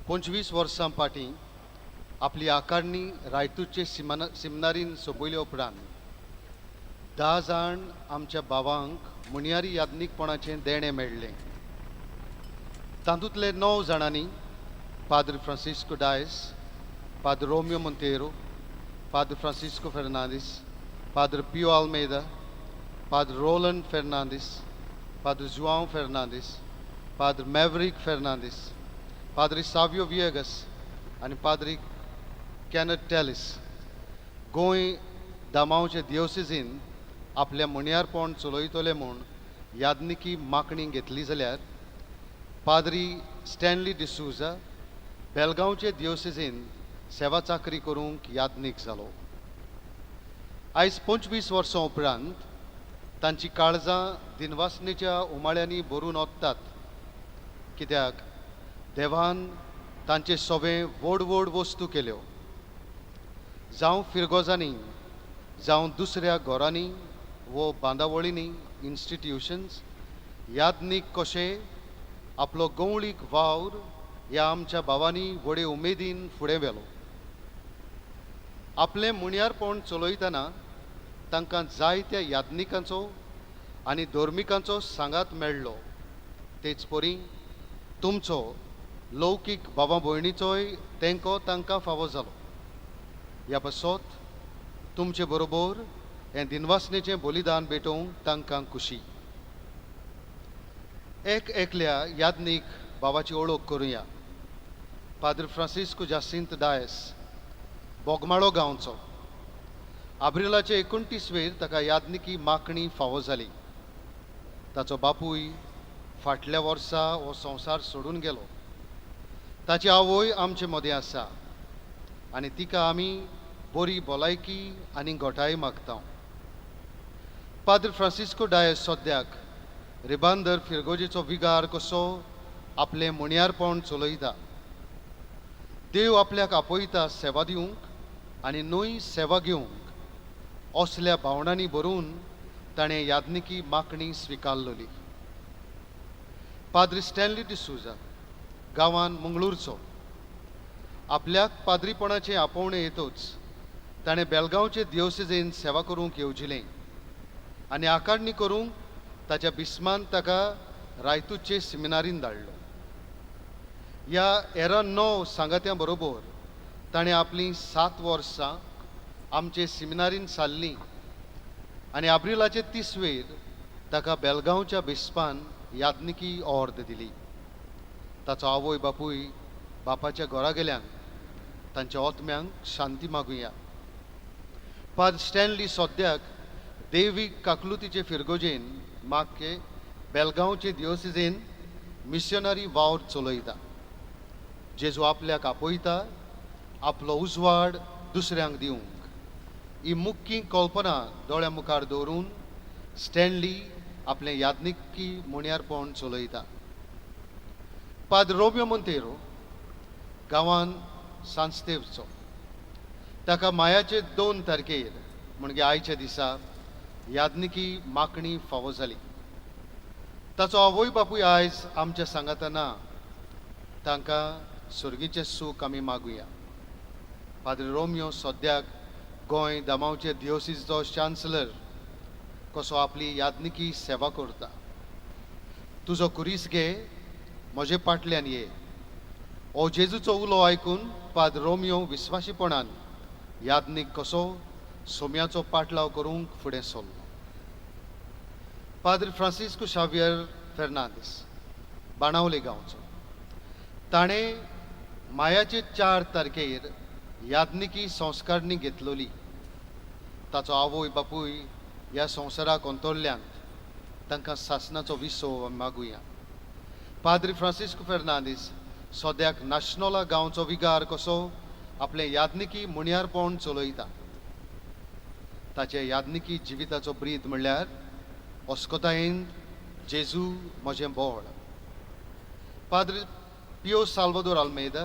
25 वर्सां फाटीं आपली आकारणी रायतूचे सिमनारीन सोंपयले उपरांत 10 जाण आमच्या भावांक मुनियारी यादनीकपणाचें देणें मेळ्ळें. तातूंतले 9 जाणांनी Padu Francisco Dias, Padu Romeo Monteiro, Padu Francisco Fernandes, Padu पियो आल्मेदा, पाद्र रोलंड फेर्नांदीस, पाद्र जुआंव फेर्नांदीस, पाद्र मॅवरिक फेर्नांदीस, पाद्री सावियो विएगस आनी पाद्री कॅनट टॅलिस गोंय दामांवचे दियोसिसीन आपल्या मुनियारपण चलयतले म्हूण यादनिकी मागणी घेतली जाल्यार पाद्री स्टॅनली डिसूजा बेलगांवचे दियोसिसीन सेवा चाकरी करूंक यादनीक जालो. आयज 25 वर्सां उपरांत तांची काळजां दिनवासनेच्या उमाळ्यांनी भरून ओत्तात, कित्याक देवान तांचे सोबे व्हड व्हड वस्तू केल्यो. जावं फिरगोजांनी, जावं दुसऱ्या घरांनी वो बांदावळींनी, इन्स्टिट्यूशन्स, यादनीक कशें आपलो गवळीक वावर ह्या आमच्या भावांनी व्हडे उमेदीन फुडें व्हेलो. आपलें मुनियारपण चलयतना तांकां जायत्या यादनिकांचो आनी धर्मिकांचो सांगात मेळ्ळो. तेच परी तुमचो लौकीक भावा भयणीचोय तेंको तांकां फावो जालो. ह्या पासत तुमचे बरोबर हें दिनवासनेचें बलिदान भेटोवंक तांकां खुशी. एकल्या यादनीक भावाची ओळख करुया. पाद्र फ्रांसिस्को जासिंत डायस, बोगमाळो गांवचो. आब्रिलाचे 29वेर ताका यादनिकी मागणी फावो जाली. ताचो बापूय फाटल्या वर्सा हो संवसार सोडून गेलो. ताची आवय आमचे मदें आसा आनी तिका आमी बरी भलायकी आनी घोटाय मागता. पाद्र फ्रांसिस्को डायस सद्याक रिबांदर फिरगोजेचो विगार कसो आपलें मुनियारपण चलयता. देव आपल्याक आपयता सेवा दिवंक आनी न्हय सेवा घेवंक असल्या भावनांनी भरून ताणें यादनिकी मागणी स्विकारलोली. पाद्री स्टॅनली डिसूजा गांवान मंगळूरचो. आपल्याक पाद्रीपणाचें आपोवणें येतूच ताणें बेलगांवचे दियोसिसीन सेवा करूंक येवजिलें आनी आकारणी करूंक ताच्या बिस्मान ताका रायतूचे सिमिनारीन धाडलो. ह्या हेरां 9 सांगात्यां बरोबर ताणें आपलीं 7 वर्सां आमचे सिमिनारीन सारलीं आनी आब्रिलाचे 30वेर ताका बेलगांवच्या बिस्पान यादनिकी ऑर्द दिली. ताचो आवय बापूय बापाच्या घरा गेल्यान तांच्या ओतम्यांक शांती मागुया. पाद्र स्टॅनली सद्याक देवीक काकलुतीचे फिरगोजेन मागके बेलगांवचे दियोसिसीन मिशनरी वावर चलयता. जेजू आपल्याक आपयता आपलो उजवाड दुसऱ्यांक दिवंक. ही मुख्य कल्पना दोळ्या मुखार दवरून स्टॅनली आपलें यादनिकी मुनियारपण चलयता. पाद्र रोमियो मोंतेरो गांवान सांस्तेवचो. ताका मायाचे 2 तारखेर म्हणजे आयच्या दिसा यादनिकी मागणी फावो जाली. ताचो आवय बापूय आयज आमच्या सांगाता ना. तांकां सुर्गीचें सूख आमी मागुया. पाद्र रोमियो सद्याक गोंय दामांवचे दियोसिसचो चान्सलर कसो आपली यादनिकी सेवा करता. तुजो कुरीस घे, म्हजे पाटल्यान ये. हो जेजूचो उलो आयकून पाद्र रोमियो विस्वाशीपणान यादनीक कसो सोम्याचो पाटलाव करूंक फुडें सरलो. पाद्र फ्रांसिस्को शावियर फेर्नांदीस बाणावले गांवचो. ताणें मायाचे 4 तारखेर यादनिकी संस्कारणी घेतलोली. ताचो आवय बापूय ह्या संवसाराक अंतरल्यांत तांकां सासणाचो विसो मागुया. पाद्री फ्रांसिस्को फेर्नांदीस सद्याक नाशनोला गांवचो विगार कसो आपलें यादनिकी मुनियारपण चलयता. ताचे यादनिकी जिविताचो ब्रीद म्हणल्यार ओस्कोतायेन जेजू म्हजें बोड. पाद्र पियो साल्वादोर आल्मेदा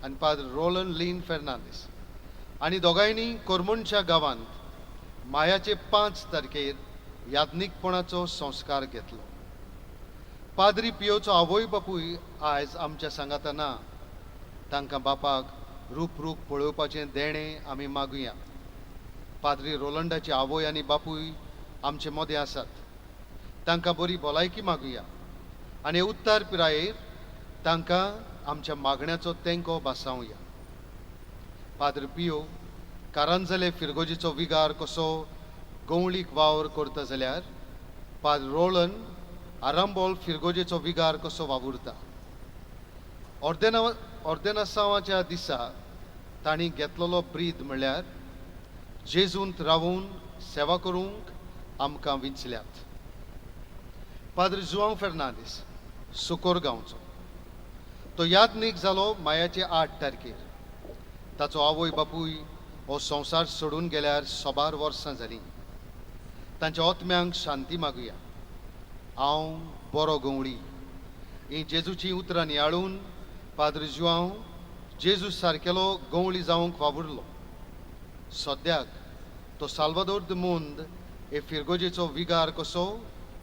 आनी पाद्र रोलंड लीन फेर्नांदीस आनी दोगांयनी कोरमोंडच्या गांवांत मायाचे 5 तारखेर यादनीकपणाचो संस्कार घेतलो. पाद्री पियोचो आवय बापूय आयज आमच्या सांगाता ना. तांकां बापाक रूप रूप पळोवपाचें देणें आमी मागुया. पाद्री रोलंडाची आवय आनी बापूय आमचे मोदे आसात. तांकां बरी भलायकी मागुया आनी उत्तर पिरायेर तांकां आमच्या मागण्याचो तेंको बासावया. पाद्र पियो कारांजले फिरगोजेचो विगार कसो गवळीक वावर करता जाल्यार पाद्र रोलन आरांबोल फिरगोजेचो विगार कसो वावुरता. ऑर्देनासांवाच्या दिसा तांणी घेतलेलो ब्रीद म्हणल्यार जेजूंत रावून सेवा करूंक आमकां विंचल्यात. पाद्र जुआंव फेर्नांदीस सुकोर गांवचो तो यादनीक जालो मायाचे 8 तारखेर. ताचो आवय बापूय हो संवसार सोडून गेल्यार 16 वर्सां जालीं. तांच्या आत्म्यांक शांती मागुया. हांव बरो गवळी ही जेजूची उतरां नियाळून पाद्र जुआंव जेजू सारकेलो गवळी जावंक वावुरलो. सद्याक तो साल्वादोर द मुंद हे फिरगोजेचो विगार कसो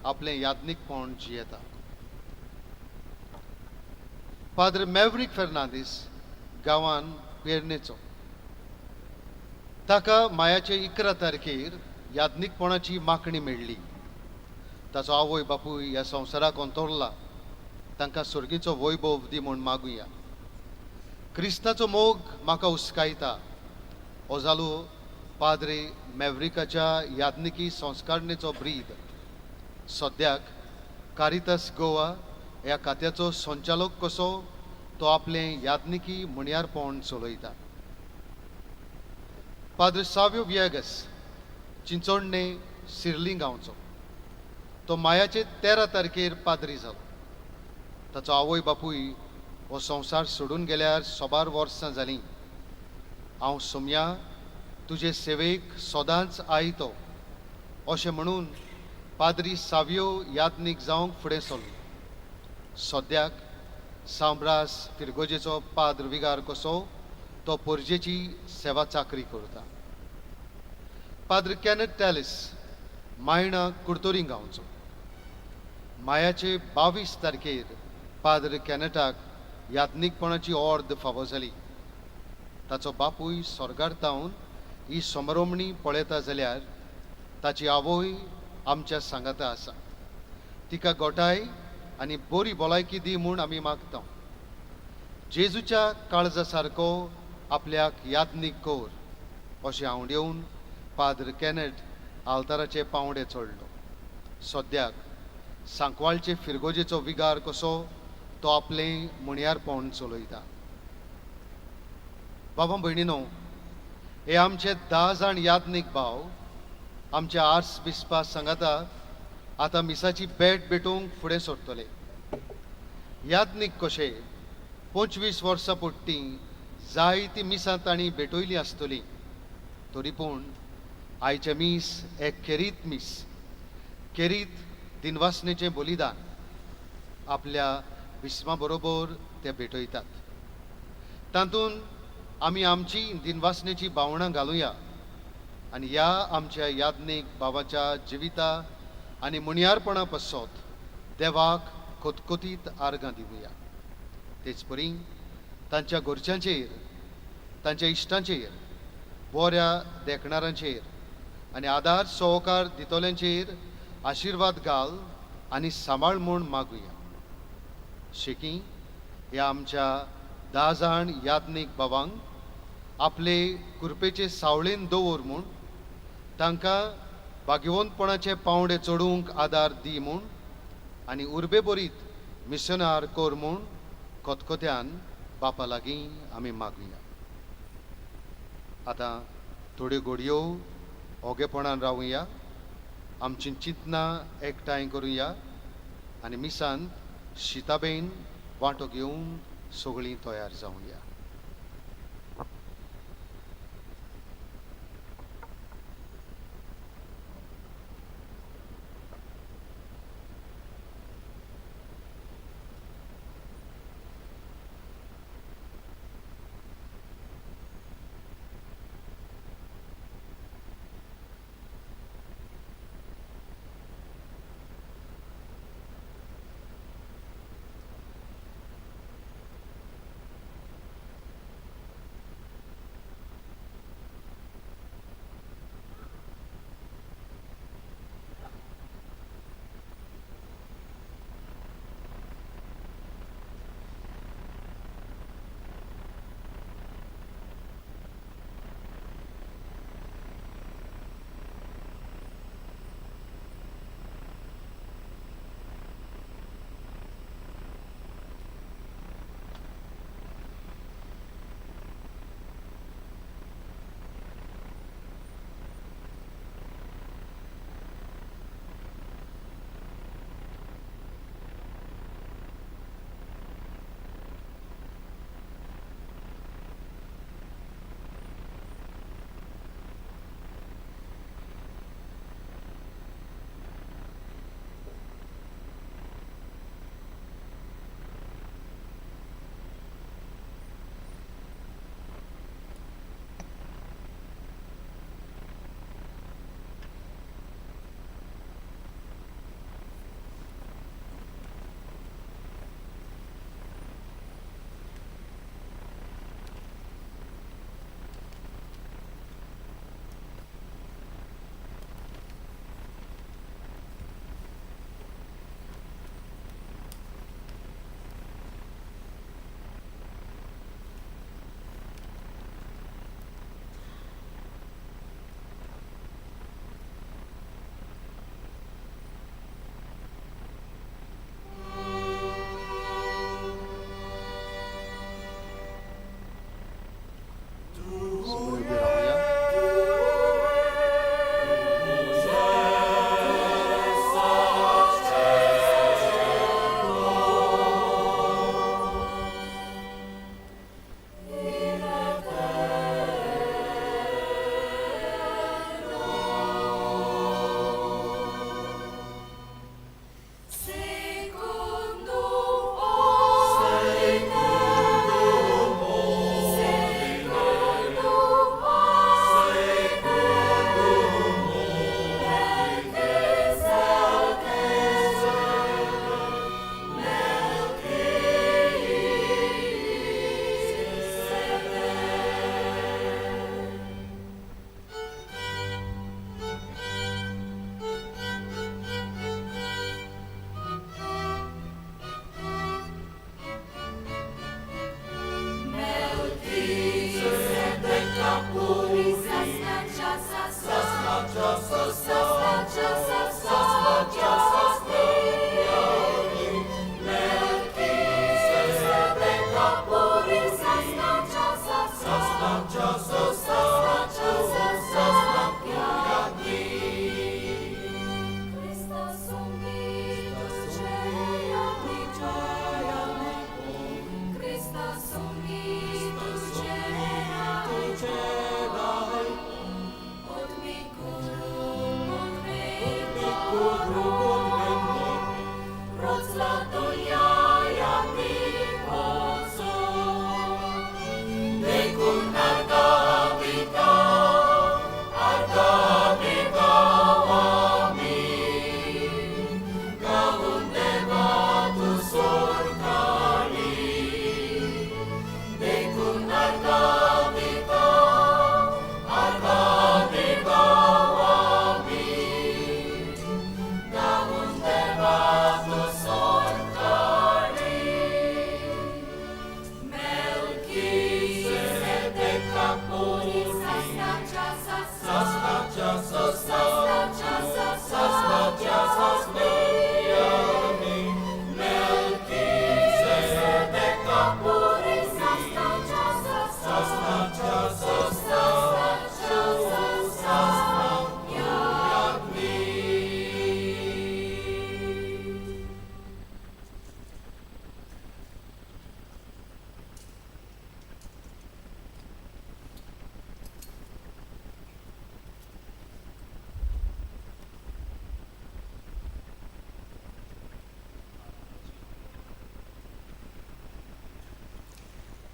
आपलें यादनीकपण जियेता. पाद्र मॅवरीक फेर्नांदीस गांवान पेरणेचो. ताका मायाचे 11 तारखेर यादनीकपणाची मागणी मेळ्ळी. ताचो आवय बापूय ह्या संवसाराक अंतरला. तांकां सुर्गेचो वैभव दी म्हूण मागुया. क्रिस्ताचो मोग म्हाका हुस्कायता. हो जालो पाद्रे मॅवरिकाच्या यादनिकी संस्कारणेचो ब्रीद. सद्याक कारितास गोवा ह्या खात्याचो संचालक कसो तो आपलें यादनिकी म्हणयारपण चलयता. पाद्र साव्यो वियागस चिंचोडणे सिर्ली गांवचो. तो मायाचे 13 तारखेर पाद्री जालो. ताचो आवय बापूय हो संवसार सोडून गेल्यार 16 वर्सां जालीं. हांव सोम्या तुजे सेवेक सदांच आयतो अशें म्हणून पाद्री साव्यो यादनीक जावंक फुडें सरलो. सद्याक सांब्रास फिरगोजेचो पाद्र विगार कसो तो पोरजेची सेवा चाकरी करता. पाद्र कॅनेथ टॅलिस मायणा कुर्तोरी गांवचो. मायाचे 22 तारखेर पाद्र कॅनेटाक यादनीकपणाची ऑर्द फावो जाली. ताचो बापूय स्वर्गार तावन ही समारंभणी पळयता जाल्यार ताची आवय आमच्या सांगाता आसा. तिका गोठाय आनी बरी भलायकी दी म्हूण आमी मागता. जेजूच्या काळजा सारको आपल्याक यादनीक कोर अशें हांव येवन पाद्र कॅनेट आल्ताराचे पावंडे चडलो. सद्याक सांकवाळचे फिरगोजेचो विगार कसो तो आपलें म्हणयारपण चलयता. बाबा भयणीनो, हे आमचे 10 जाण यादनीक भाव आमच्या आर्स बिस्पा सांगाता आतां मिसाची भेट भेटूंक फुडें सरतले. यादनीक कशे 25 वर्सां पडटी जायतीं मिसां तांणी भेटयलीं आसतलीं. तरी पूण आयचे मीस एक खेरीत मीस. खेरीत दिनवासनेचें बलिदान आपल्या विस्मा बरोबर ते भेटयतात. तातूंत आमी आमची दिनवासनेची भावणां घालुया आनी ह्या आमच्या यादनीक भावाच्या जिविता आनी म्हणयारपणा पासत देवाक कोतकोतीत आर्गां दिवया. तेच परी तांच्या घरच्यांचेर, तांच्या इश्टांचेर, बऱ्या देखणारांचेर आनी आदार सहकार दितल्यांचेर आशिर्वाद घाल आनी सांबाळ म्हूण मागुया. शेकी ह्या आमच्या 10 जाण यादनीक भावांक आपले कृपेचे सावळेन दवर म्हूण तांकां भाग्यवंतपणाचे पावंडे चडूंक आदार दी म्हूण आनी उर्बे बरीत मिशनार कोर म्हूण कोतकोत्यान बापा लागीं आमी मागुया. आतां थोड्यो घडयो ओगेपणान रावुया. आमची चिंतनां एकठांय करुया आनी मिसांत शिताबेन वांटो घेवन सगळीं तयार जावया.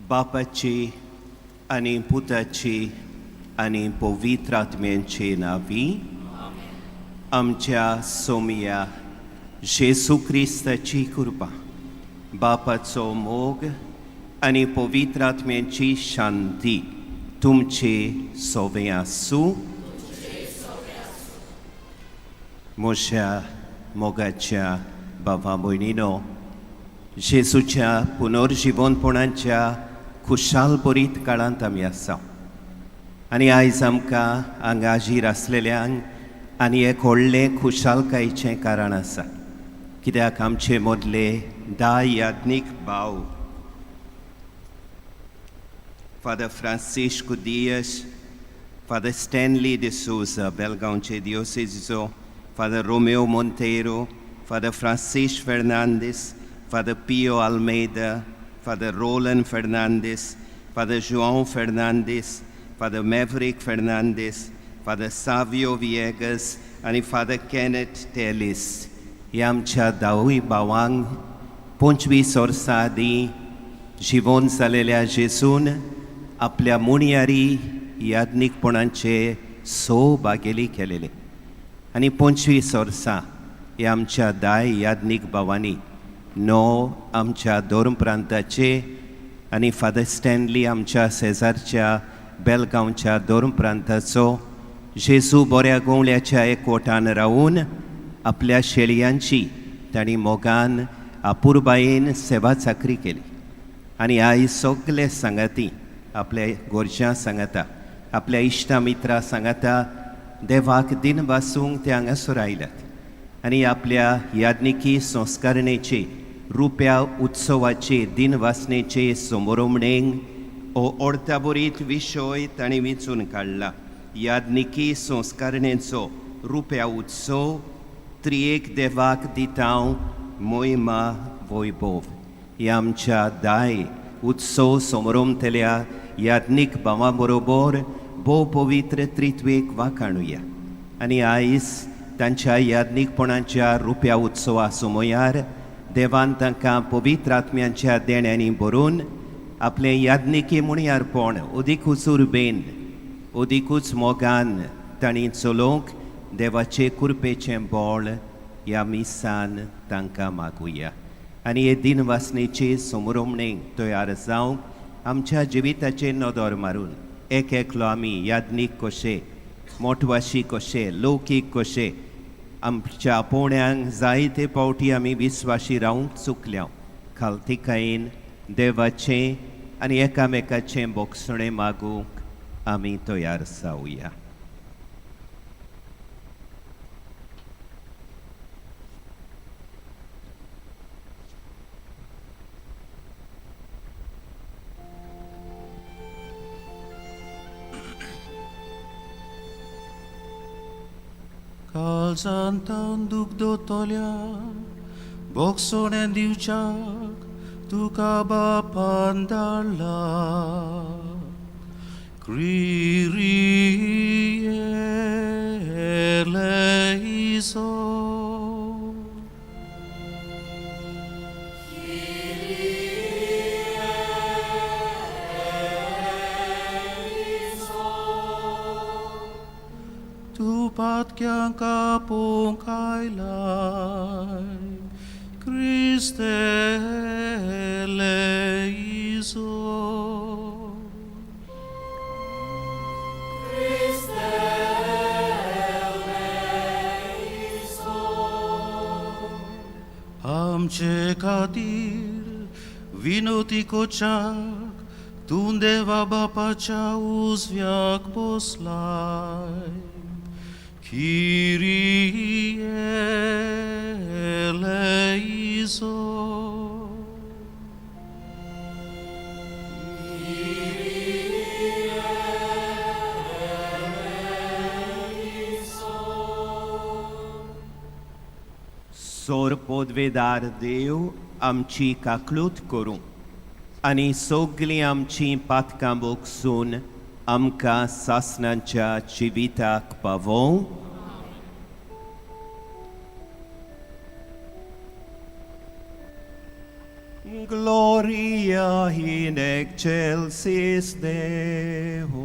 बापाची आनी पुताची आनी पवित्र आत्म्याचे नावी आमच्या सोमया जेसू क्रिस्ताची कृपा बापाचो मोग आनी पवित्र आत्म्याची शांती तुमचे सोबे आसूं. म्हज्या मोगाच्या भावा भयणीनो, जेसूच्या पुनर्जीवनपणाच्या खुशाल बरीत काळांत आमी आसा आनी आयज आमकां हांगा हाजीर आसलेल्यांक आनी एक व्हडलें खुशालकायेचें कारण आसा, कित्याक आमचे मदले 10 याज्ञीक भाव father Francisco Dias, father Stanley de Souza, बेलगांवचे दियोसेसीचो, father Romeo Monteiro, father Francis Fernandes, father Pio आल्मेida, father Rolan Fernandes, father Joao Fernandes, father Maverick Fernandes, father Savio Viegas आनी फादर केनेथ टेलिस ह्या आमच्या 10 भावांक 25 वर्सां आदीं जिवंत जालेल्या जेजून आपल्या मुणयारी याज्ञीकपणाचे बागेली केलेले आनी 25 वर्सां ह्या आमच्या 10 याज्ञीक भावांनी 9 आमच्या धर्म प्रांताचे आनी फादर स्टॅनली आमच्या शेजारच्या बेलगांवच्या धर्म प्रांताचो जेजू बऱ्या गोवल्याच्या एकवटान रावून आपल्या शेळयांची तांणी मोगान आपुरबायेन सेवा चाकरी केली आनी आयज सगळे सांगाती आपल्या गोरज्यां सांगाता, आपल्या इश्टा मित्रां सांगाता देवाक दिन वासूंक ते हांगासर आयल्यात आनी आपल्या यादनिकी संस्कारणेचे रुप्या उत्सवाचे दिन वासनेचे समारंभणेक हो ओर्ताबोरीत विशय तांणी वेंचून काडला. यादनिकी संस्कारणेचो रुप्या उत्सव त्रिएक देवाक दितांव मोहिमा वैभव ह्या आमच्या 10 उत्सव समारंभतल्या याज्ञीक भावां बरोबर भोव पवित्र त्रित्वेक वाखाणुया आनी आयज तांच्या याज्ञीकपणाच्या रुप्या उत्सवा समयार देवान तांकां पवित्र आत्म्याच्या देण्यांनी भरून आपलें याज्ञिकी मुणयारपण ओदीकूच उर्बेन ओदीकूच मोगान तांणी चलोवंक देवाचे कृपेचें बोळ ह्या मिसान तांकां मागुया आनी हे दिन वासनेचे समारंभणेक तयार जावंक आमच्या जिविताचेर नदर मारून एक एकलो आमी याज्ञीक कशे, मोठवाशी कशे, लौकीक कशे आमच्या आपोवण्यांक जायते फावटी आमी विस्वाशी रावंक चुकल्या. खालतिकायेन देवाचें आनी एकामेकाचें बोगसणें मागूंक आमी तयार जावया. Kalzantan dugdotolia, boksonen diwciak, tuka bapan dala. Kyrie eleison. Tu pat kyang kapong kailay, Christe eleison. Christe eleison. Amche katir vinoti kochak, tundeva bapacha uzviak poslay. Kyrie eleison. Kyrie eleison. सोर पोदवेदार देव आमची काकलूत करूं आनी सगळीं आमची पातकां बोगसून आमकां सासणांच्या जिविताक पावों. Gloria in excelsis Deo.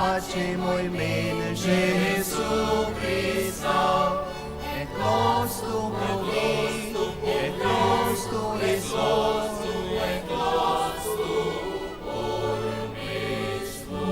Pacem oimen Jesu Christa, et nos tu movi, et nos tu Isus, et nos tu urmis tu.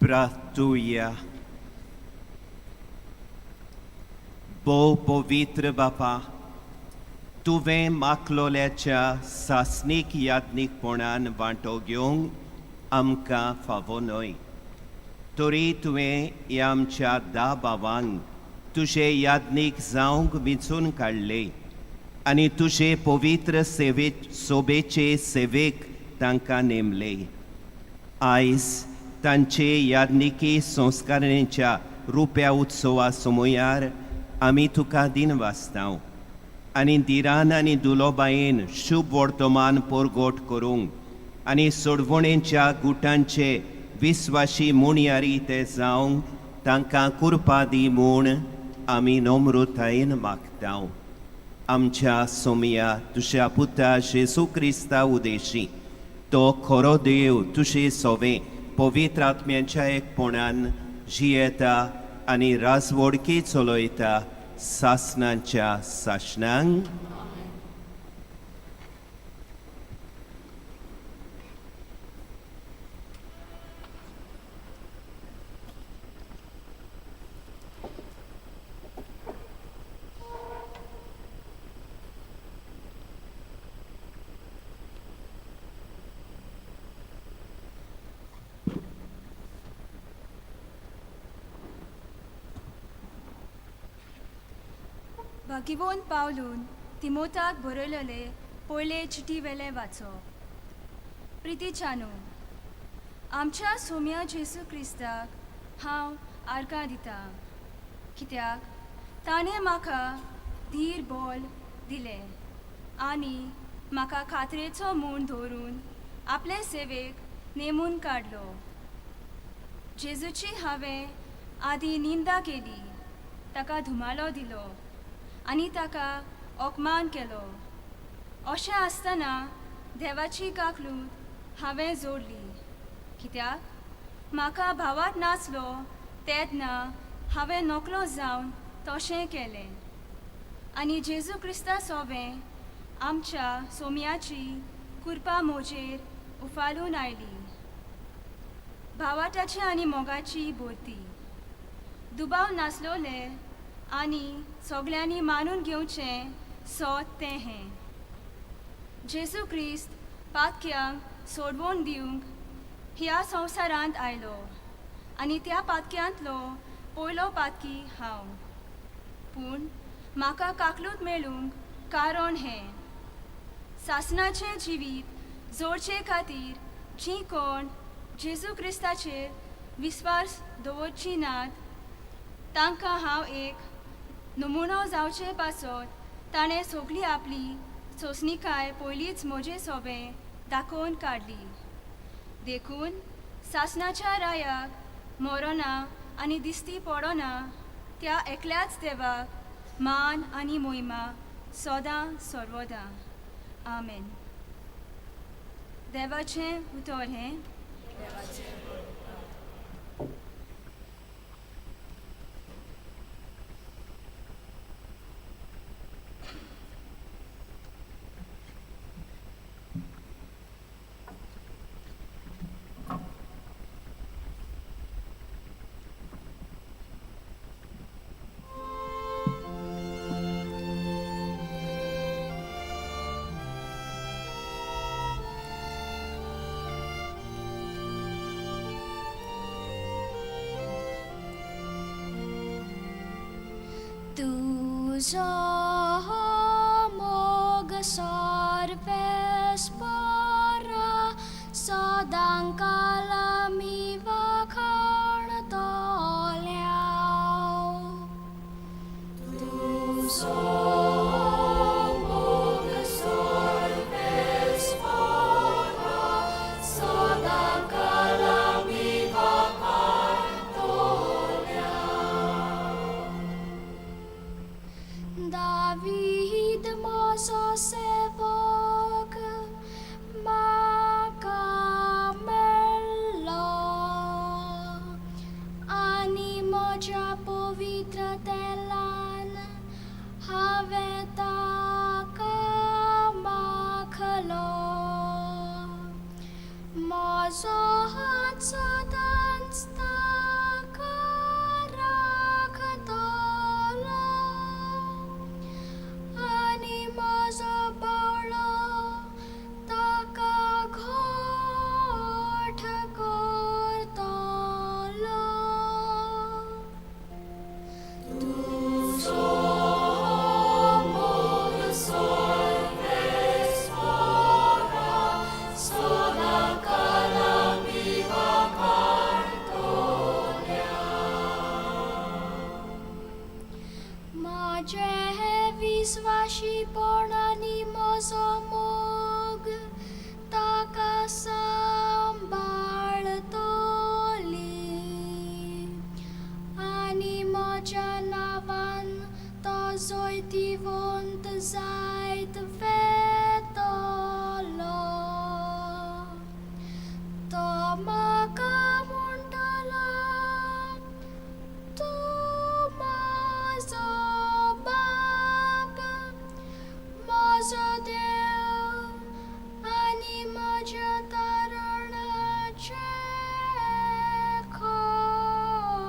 Bratuja. Bo povitr बापा, तुवें माकलोल्याच्या सासनीक यादनीकपणान वांटो घेवंक आमकां फावो न्हय. तरी तुवें ह्या आमच्या 10 भावांक तुजे यादनीक जावंक वेंचून काडले आनी तुजे पवित्र सोबेचे सेवेक तांकां नेमले. आयज तांचे यादनिकी संस्कारणेच्या रुप्या उत्सवा समयार आमी तुका दिन वाचतांव आनी दिरान आनी दुलोबायेन शुभ वर्तमान परगोट करूंक आनी सोडवणेच्या गुटांचे विस्वाशी मुणयारी ते जावंक तांकां कृपा दी म्हूण आमी नम्रतायेन मागतांव. आमच्या सोमया तुज्या पुता जेजू क्रिस्ता उदेशी तो खरो देव तुजे सोवे पवित्र आत्म्याच्या एकपणान जियेता आनी राजवडकी चलयता सासणांच्या सासणांक. Given Paulun, Timothak बरयलेले पयले चिटी वेले वाचो. प्रितीच्यानो, आमच्या सोम्या जेसू क्रिस्ताक हांव आर्गां दितां, कित्याक ताणें म्हाका धीर बोल दिलें आनी म्हाका खात्रेचो म्हूण धरून आपले सेवेक नेमून काडलो. जेजूची हांवें आदी निंदा केली, ताका धुमालो दिलो आनी ताका अपमान केलो. अशें आसतना देवाची काकलूत हांवें जोडली, कित्याक म्हाका भावात नासलो तेन्ना हांवें नोकलो जावन तशें केलें. आनी जेजू क्रिस्ता सोबें आमच्या सोम्याची कृपा म्हजेर उफालून आयली. भावाटाची आनी मोगाची बोरती दुबाव नासलोले आनी सगळ्यांनी मानून घेवचें सो तें हें. जेजू क्रिस्त पातक्यांक सोडवून दिवंक ह्या संवसारांत आयलो आनी त्या पातक्यांतलो पयलो पातकी हांव. पूण म्हाका काकलूत मेळूंक कारण हें: सासणाचें जिवीत जोडचे खातीर जीं कोण जेजू क्रिस्ताचेर विस्वास दवरचीं नात तांकां हांव एक नमुनो जावचे पासत ताणें सगळी आपली सोंसणीकाय पयलींच म्हजे सोबें दाखोवन काडली. देखून सासणाच्या रायाक मरोना आनी दिसती पडोना त्या एकल्याच देवाक मान आनी मोहिमा सदां सर्वदां. आमेन. देवाचें उतर हें. Tuzo mog sarves para sodang kalami vakhan toliao. Tuzo mog sarves para sodang kalami vakhan toliao. David mozo sebok makamello ani moja povitra telan haveta kamaklo mozo hat satan stakarakatola ani mozo baulo taka ghot kortolo. Tuzo mog sarves para sodang kalami vakhan toliao. Maje विश्वासीपणाने मोजो मोग ताका सांबाळतली आनी म्हज्या नांवान तो जैतिवंत जायत वेतलो. तो म्हाका म्हणटलो, तूं म्हाजो बाप, म्हजो देव आनी म्हज्या तारणाचें खडक.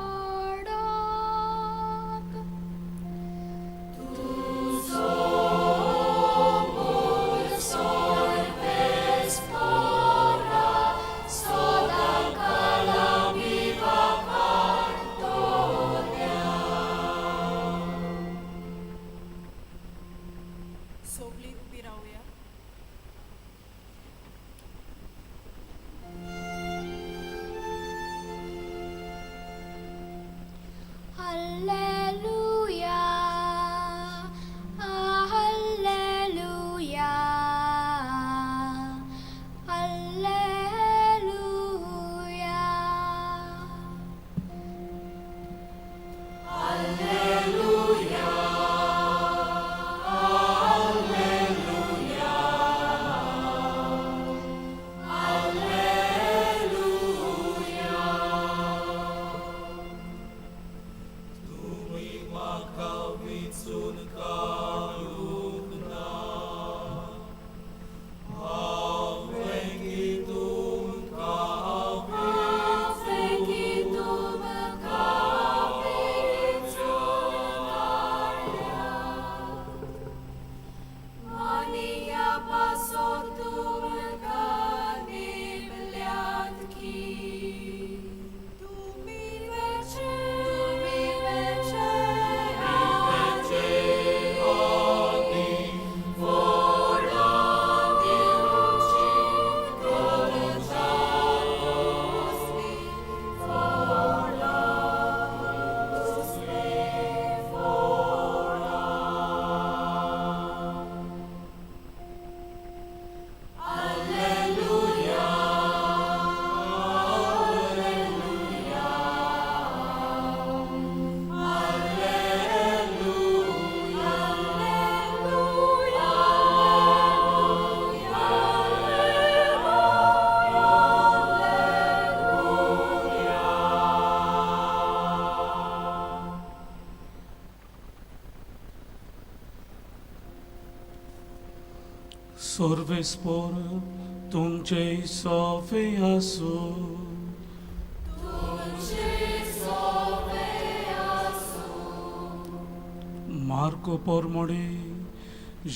तुजो मोग sarves para sodang kalami vakhan toliao. सगळी उबी रावया. Alleluia, alleluia, alleluia. Alleluia, alleluia, Sorvespor तुमचे सोफे आसू मार्को पोरमोडे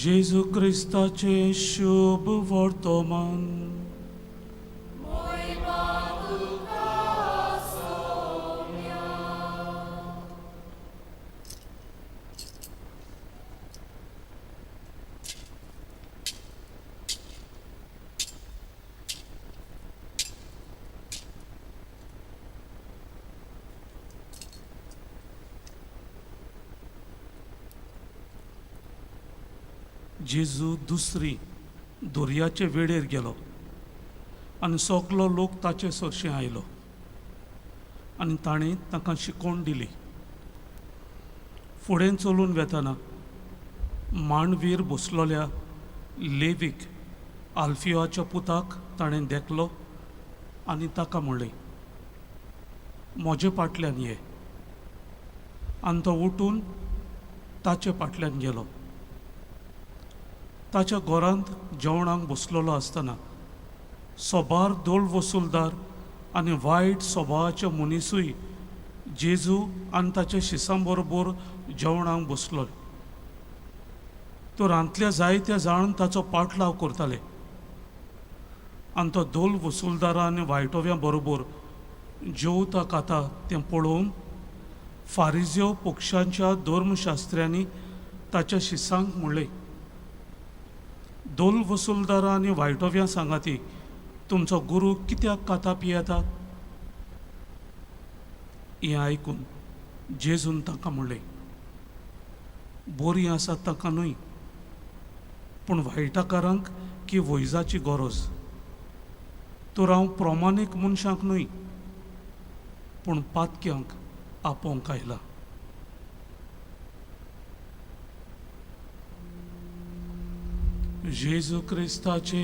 जेजू क्रिस्ताचे शुभ वर्तमान जेजू दुसरी दर्याचे वेळेर गेलो आनी सगलो लोक ताचे सरशी आयलो आनी ताणें ताका शिकोवण दिली. फुडें चलून वेतना मांडवीर बसलोल्या लेवीक आल्फियोच्या पुताक ताणें देखलो आनी ताका म्हणलें, म्हजे फाटल्यान ये. आनी तो उठून ताचे फाटल्यान गेलो. ताच्या घरांत जेवणाक बसलेलो आसतना सोबार दोळ वसूलदार आनी वायट स्वभावाचे मनीसूय जेजू आनी ताच्या शिसां बरोबर जेवणाक बसलो. तो रांतल्या जायत्या जाण ताचो पाटलाव करताले आनी तो दोल वसूलदारां आनी वायटोव्यां बरोबर जेवता खाता तें पळोवन फारिजियो पक्षांच्या धर्मशास्त्र्यांनी ताच्या शिसांक म्हणलें, दोल वसूलदारां आनी वायटोव्यां सांगाती तुमचो गुरू कित्याक खाता पियेता? हें आयकून जेजून ताका म्हणलें, बरीं आसा ताका न्हय, पूण वायटाकारांक की वैजाची गरज. तर हांव प्रमाणीक मनशांक न्हय, पूण पातक्यांक आपोवंक आयला. जेजू क्रिस्ताचे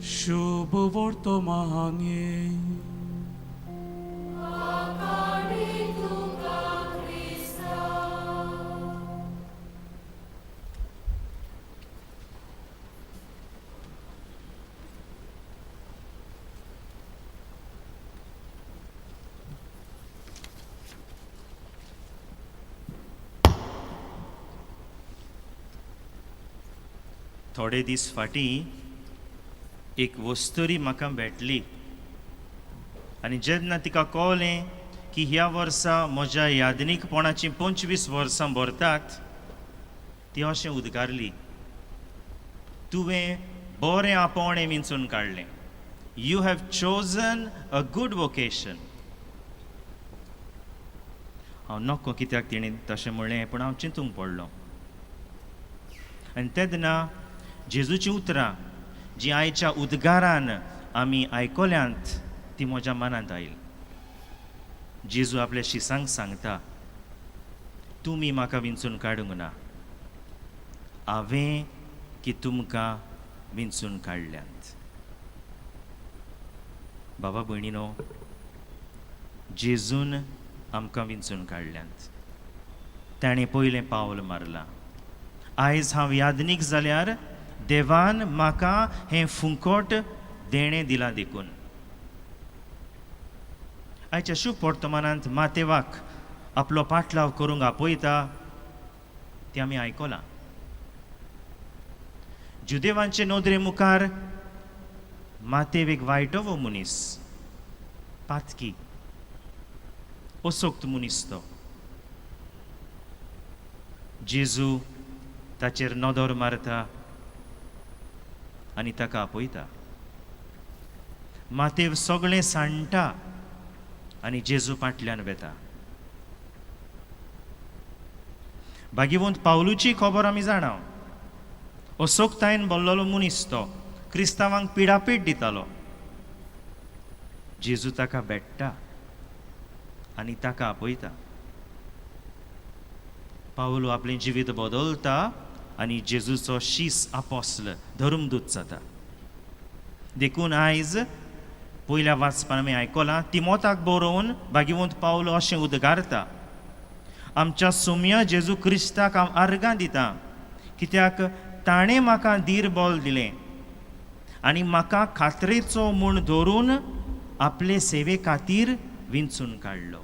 शुभ वर्तमान ये. थोडे दीस फाटीं एक वस्तुरी म्हाका भेटली आनी जेन्ना तिका कळलें की ह्या वर्सा म्हज्या यादनीकपणाचीं 25 वर्सां भरतात, ती अशें उद्गारली, तुवें बरें आपोवणें विंचून काडलें. You have chosen a good vocation. हांव नक्को कित्याक तिणें तशें म्हणलें, पूण हांव चिंतूंक पडलो. आनी तेन्ना जेजूचीं उतरां जीं आयच्या उद्गारान आमी आयकल्यांत ती म्हज्या मनांत आयली. जेजू आपल्या शिसांक सांगता, तुमी म्हाका विंचून काडूंक ना, हांवें की तुमकां विंचून काडल्यांत. बाबा भयणीनो, जेजून आमकां विंचून काडल्यांत. ताणें पयलें पावल मारलां. आयज हांव यादनीक जाल्यार देवान म्हाका हें फुंकट देणें दिलां देखून. आयच्या शुभ वर्तमानांत मातेवाक आपलो पाटलाव करूंक आपयता तें आमी आयकलां. जुदेवांचे नोदरे मुखार मातेव एक वायटोवो मनीस, पातकी, असोक्त मनीस तो. जेजू ताचेर नदर मारता आनी ताका आपयता. मातेव सगळें सांडटा आनी जेजू फाटल्यान वेता. भागिवंत पावलूची खबर आमी जाणाव. असोक्तायेन भरलेलो मनीस तो, क्रिस्तांवांक पिडापीड दितालो. जेजू ताका भेट्टा आनी ताका आपयता. पावलू आपलें जिवीत बदलता आनी जेजूचो शीस आपोस्ल धर्मदूत जाता. देखून आयज पयल्या वाचपान आमी आयकलां, तिमोथाक बरोवन भागिवंत पावलो अशें उद्गारता, आमच्या सोम्य जेजू क्रिस्ताक हांव आर्गां दितां, कित्याक ताणें म्हाका धीर बोल दिलें आनी म्हाका खात्रेचो म्हूण धरून आपले सेवे खातीर विंचून काडलो.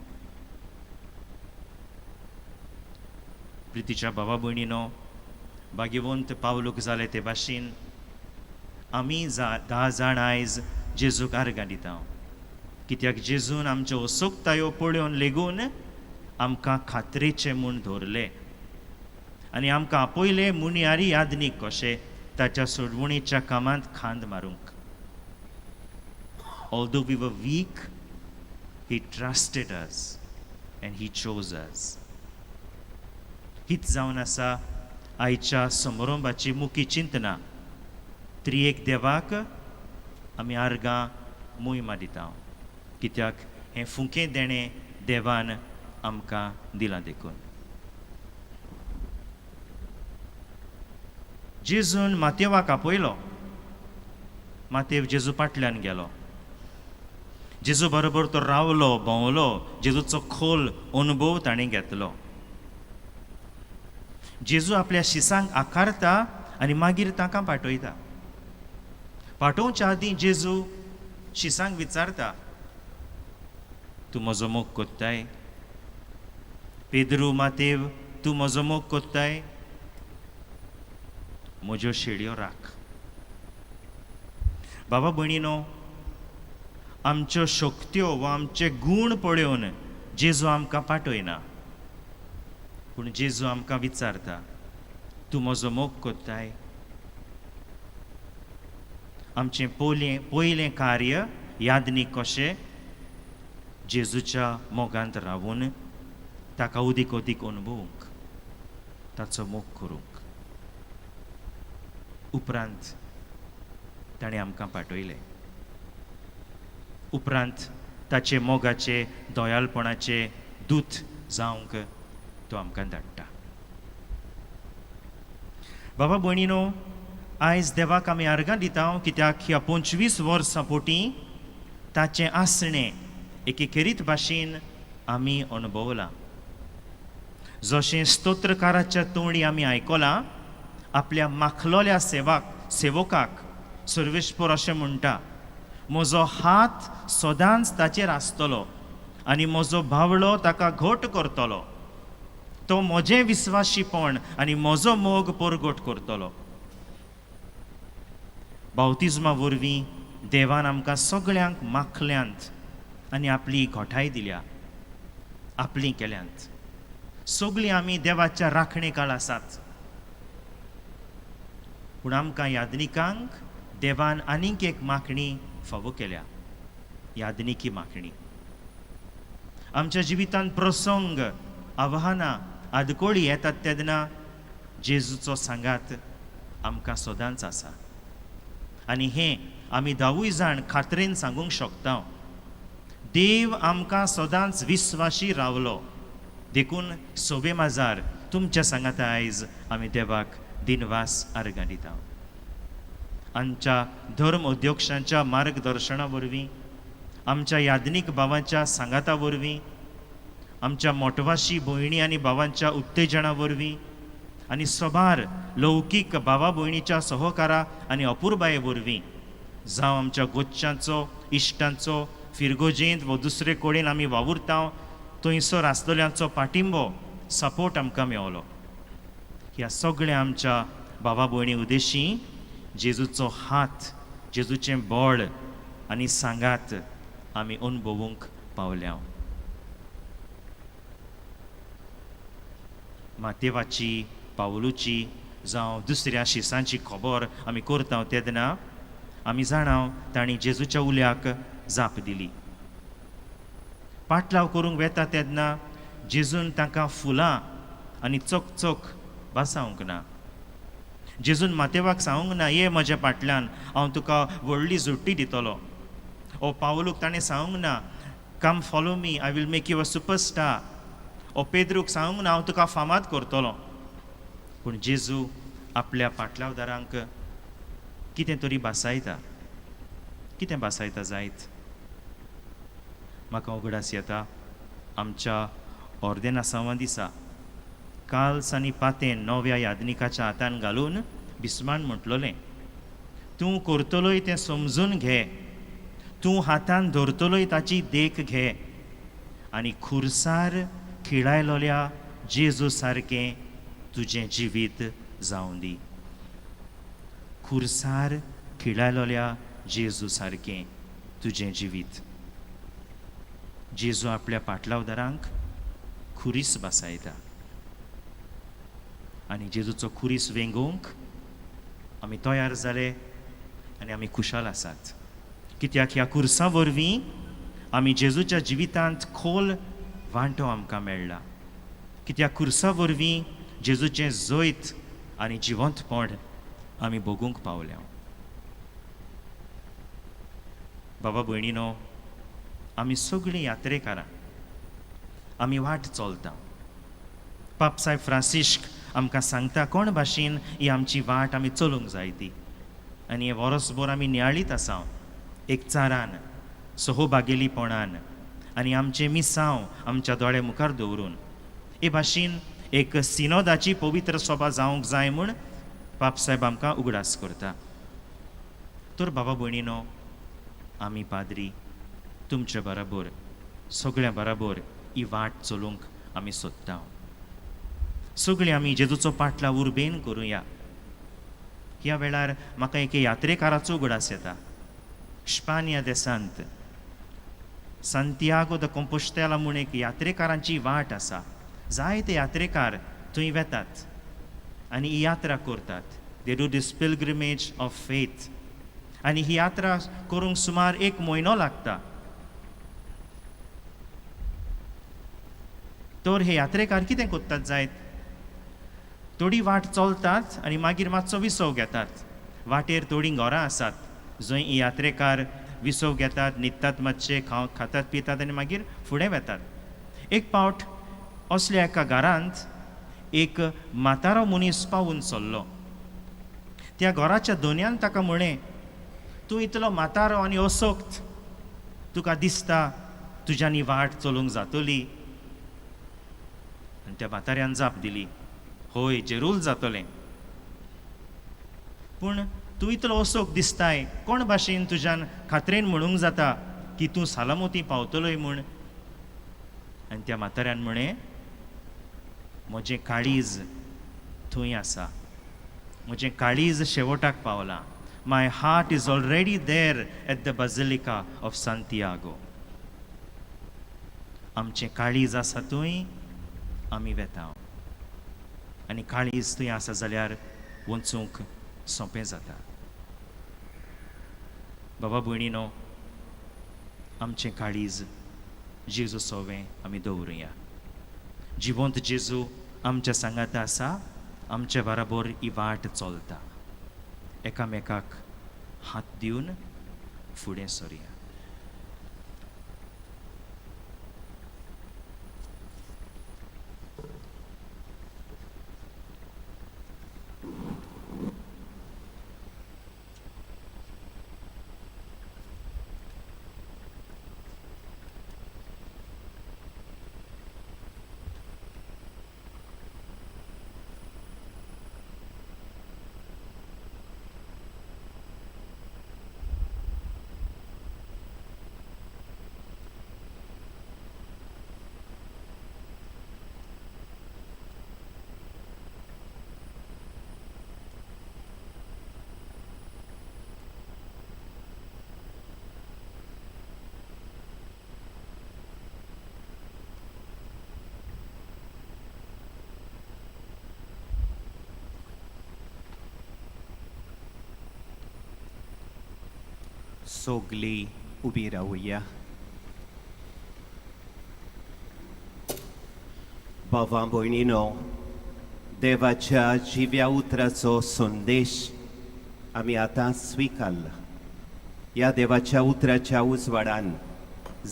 प्रितीच्या भावा भयणीनो, भाग्यवंत पावलूक जाले ते भाशेन आमी 10 जाण आयज जेजूक आर्गां दिता, कित्याक जेजून आमच्यो असोगतायो पळोवन लेगून आमकां खात्रेचे म्हूण धरले आनी आमकां आपयले मुनियारी यादनीक कशें ताच्या सोडवणेच्या कामांत खांद मारूंक. Although we were weak, he trusted us and he chose us. हीच जावन आसा आयच्या समारंभाची मुख्य चिंतना. त्रिएक देवाक आमी आर्गां मोहिमा दिता, कित्याक हें फुकें देणें देवान आमकां दिलां देखून. जेजून मातेवाक आपयलो. मातेव जेजू फाटल्यान गेलो. जेजू बरोबर तो रावलो, भोंवलो. जेजूचो खोल अनुभव ताणें घेतलो. जेजू आपल्या शिसांक आकारता आनी मागीर ताका पाठयता. पाठोवच्या आदीं जेजू शिसांक विचारता, तूं म्हजो मोग कोत्ताय? पेद्रू, मातेव, तूं म्हजो मोग कोत्ताय? म्हज्यो शेळयो राख. बाबा भयणीनो, आमच्यो शक्त्यो वा आमचे गूण पळोवन जेजू आमकां पाठयना, पूण जेजू आमकां विचारता, तूं म्हजो मोग कोत्ताय? आमचें पयलें कार्य यादनीक कशें जेजूच्या मोगांत रावून ताका उदीक अदीक अनुभवूंक, ताचो मोग करूंक. उपरांत ताणें आमकां पाठयलें. उपरांत ताचे मोगाचे दोयालपणाचे दूत जावंक तो आमकां धाडटा. बाबा भयणीनो, आयज देवाक आमी आर्गां दिता, कित्याक ह्या 25 वर्सां पोटीं ताचें आसणें एकेरीत भाशेन आमी अनुभवलां. जशें स्तोत्रकाराच्या तोंडी आमी आयकलां, आपल्या माखलोल्या सेवकाक सर्वेस्पर अशें म्हणटा, म्हजो हात सदांच ताचेर आसतलो आनी म्हजो भावलो ताका घट करतलो. तो म्हजें विस्वाशीपण आनी म्हजो मोग परगट करतलो. बावतिजमा वरवीं देवान आमकां सगळ्यांक माखल्यांत आनी आपली घोटाय दिल्या, आपली केल्यांत. सगळीं आमी देवाच्या राखणेखाल आसात. पूण आमकां यादनिकांक देवान आनीक एक मागणी फावो केल्या, यादनिकी मागणी. आमच्या जिवितांत प्रसंग, आव्हानां, आदकोळी येतात तेन्ना जेजूचो सांगात आमकां सदांच आसा. आनी हें आमी 10 जाण खात्रेन सांगूंक शकता. देव आमकां सदांच विस्वाशी रावलो. देखून सोबे माजार तुमच्या सांगाता आयज आमी देवाक दिनवास आर्गां दिता. आमच्या धर्म अध्यक्षांच्या मार्गदर्शना वरवीं, आमच्या यादनीक भावांच्या सांगाता वरवीं, आमच्या मोटवाशी भयणी आनी भावांच्या उत्तेजना वरवीं आनी सोबार लौकीक भावा भयणीच्या सहकारा आनी अपुरबाये वरवीं, जावं आमच्या गोच्च्यांचो, इश्टांचो, फिरगोजेंत व दुसरे कडेन आमी वावुरता थंयसर आसतल्यांचो पाठिंबो, सपोर्ट आमकां मेळलो. ह्या सगळ्या आमच्या भावा भयणी उद्देशीं जेजूचो हात, जेजूचें बळ आनी सांगात आमी अनुभवूंक पावल्या. मातेवाची, पावलूची जावं दुसऱ्या शिसांची खबर आमी करता तेन्ना आमी जाणाव तांणी जेजूच्या उल्याक जाप दिली. पाटलाव करूंक वेता तेन्ना जेजून तांकां फुलां आनी चोक बासावंक ना. जेजून मातेवाक सांगूंक ना, ये म्हज्या फाटल्यान, हांव तुका व्हडली जुट्टी दितलो. ओ पावलूक ताणें सांगूंक ना, come follow me, I will make you a superstar. ओ पेद्रूक सांगूंक ना, हांव तुका फामाद करतलो. पूण जेजू आपल्या पाटलावदारांक कितें तरी बासायता. कितें बासायता जायत. म्हाका उगडास येता, आमच्या ऑर्देना संवा दिसा काल्स आनी पातें नव्या यादनिकाच्या हातान घालून बिस्मान म्हटलोलें, तूं करतलोय तें समजून घे, तूं हातान धरतलोय ताची देख घे आनी खुर्सार खिळायलोल्या जेजू सारकें तुजें जिवीत जावं दी. खुर्सार खिळायलोल्या जेजू सारकें तुजें जिवीत. जेजू आपल्या पाटलावदारांक खुरीस बसयता आनी जेजूचो खुरीस वेंगोवंक आमी तयार जाले आनी आमी खुशाल आसात. कित्याक ह्या खुर्सा वरवीं आमी जेजूच्या जिवितांत खोल वांटो आमकां मेळ्ळा. कित्याक खुर्सा वरवीं जेजूचें जैत आनी जिवंतपण आमी भोगूंक पावल्या. बाबा भयणीनो, आमी सगळीं यात्रेकारां आमी वाट चलता. पाप साहेब फ्रांसिस्क आमकां सांगता कोण भाशेन ही आमची वाट आमी चलूंक जाय ती. आनी हे वरसभर आमी नियाळीत आसा एकचारान, सहोबागेलीपणान आनी आमचें मिसांव आमच्या दोळे मुखार दवरून हे भाशेन एक सिनोदाची पवित्र सभा जावंक जाय म्हूण पाप साहेब आमकां उगडास करता. तर बाबा भयणीनो, आमी पाद्री तुमचे बरोबर सगळ्या बरोबर ही वाट चलूंक आमी सोदता. सगळीं आमी जेजूचो पाटला उर्बेन करुया. ह्या वेळार म्हाका एक यात्रेकाराचो उगडास येता. स्पानिया देसांत सांतियागो द कंपोस्तेला म्हूण एक यात्रेकारांची वाट आसा. जायते यात्रेकार थंय वेतात आनी ही यात्रा करतात. They do these pilgrimage of faith. आनी ही यात्रा करूंक सुमार 1 म्हयनो लागता. तर हे यात्रेकार कितें कोत्तात जायत, थोडी वाट चलतात आनी मागीर मातसो विसव घेतात. वाटेर थोडीं घरां आसात जंय ही यात्रेकार विसव घेतात, न्हिदतात, मातशे खातात पितात आनी मागीर फुडें वेतात. एक पावट असल्या एका घरांत एक म्हातारो मनीस पावून चल्लो. त्या घराच्या दोनयान ताका म्हळें, तूं इतलो म्हातारो आनी असोक्त, तुका दिसता तुज्यांनी वाट चलूंक जातली? आनी त्या म्हाताऱ्यान जाप दिली, होय, जरूर जातलें. पूण तूं इतलो असोक दिसताय, कोण भाशेन तुज्यान खात्रेन म्हणूंक जाता की तूं सालामती पावतलोय म्हूण? आनी त्या म्हाताऱ्यान म्हळें, म्हजें काळीज थंय आसा, म्हजें काळीज शेवटाक पावलां. My heart is already there at the basilica of Santiago. आमचें काळीज आसा थंय, आमी वेता. आनी काळीज थंय आसा जाल्यार वचूंक सोंपें जाता. बाबा भयणीनो, आमचें काळीज जेजू सोवें आमी दवरुया. जिवंत जेजू आमच्या सांगात आसा, आमचे बरोबर ही वाट चलता. एकामेकाक हात दिवन फुडें सरया. सोगली उबी रावुया. भावां भयणीनो, देवाच्या जिव्या उतराचो संदेश आमी आतां स्विकारला. ह्या देवाच्या उतराच्या उजवाडान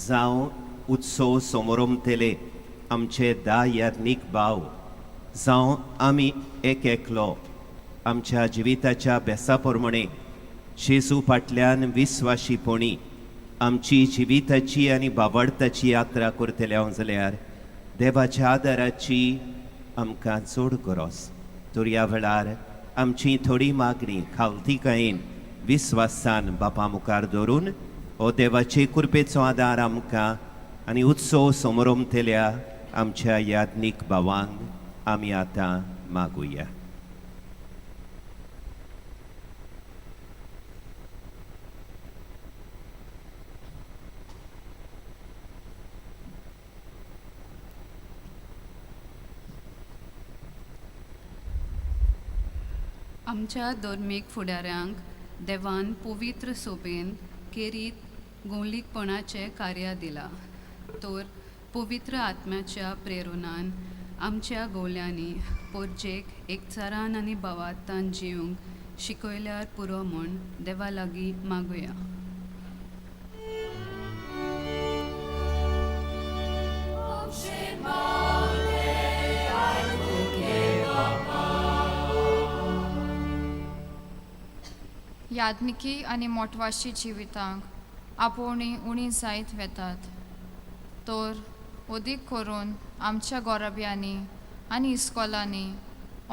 जावं उत्सव समारंभतेले आमचे 10 याज्ञिक भाव, जावं आमी एक एकलो आमच्या जिविताच्या बेसा प्रमाणे जेजू फाटल्यान विस्वाशीपणी आमची जिविताची आनी बाबडताची यात्रा करतले जाल्यार देवाच्या आदाराची आमकां चड गरज. तर ह्या वेळार आमची थोडी मागणी खालतीकायेन विस्वासान बापा मुखार दवरून हो देवाचे कृपेचो आदार आमकां आनी उत्सव समोरमतेल्या आमच्या याज्ञीक भावांक आमी आतां मागुया. आमच्या धर्मीक फुडाऱ्यांक देवान पवित्र सोबेन केरीत गोंयलीकपणाचें कार्य दिलां. तर पवित्र आत्म्याच्या प्रेरणान आमच्या गोवल्यांनी पोरजेक एकचारान आनी भावार्थान जिवंक शिकयल्यार पुरो म्हूण देवा लागीं मागुया. यादनिकी आनी मोटवाशी जिवितांक आपोवणी उणी जायत वेतात. तर अदीक करून आमच्या गोरब्यांनी आनी इस्कॉलांनी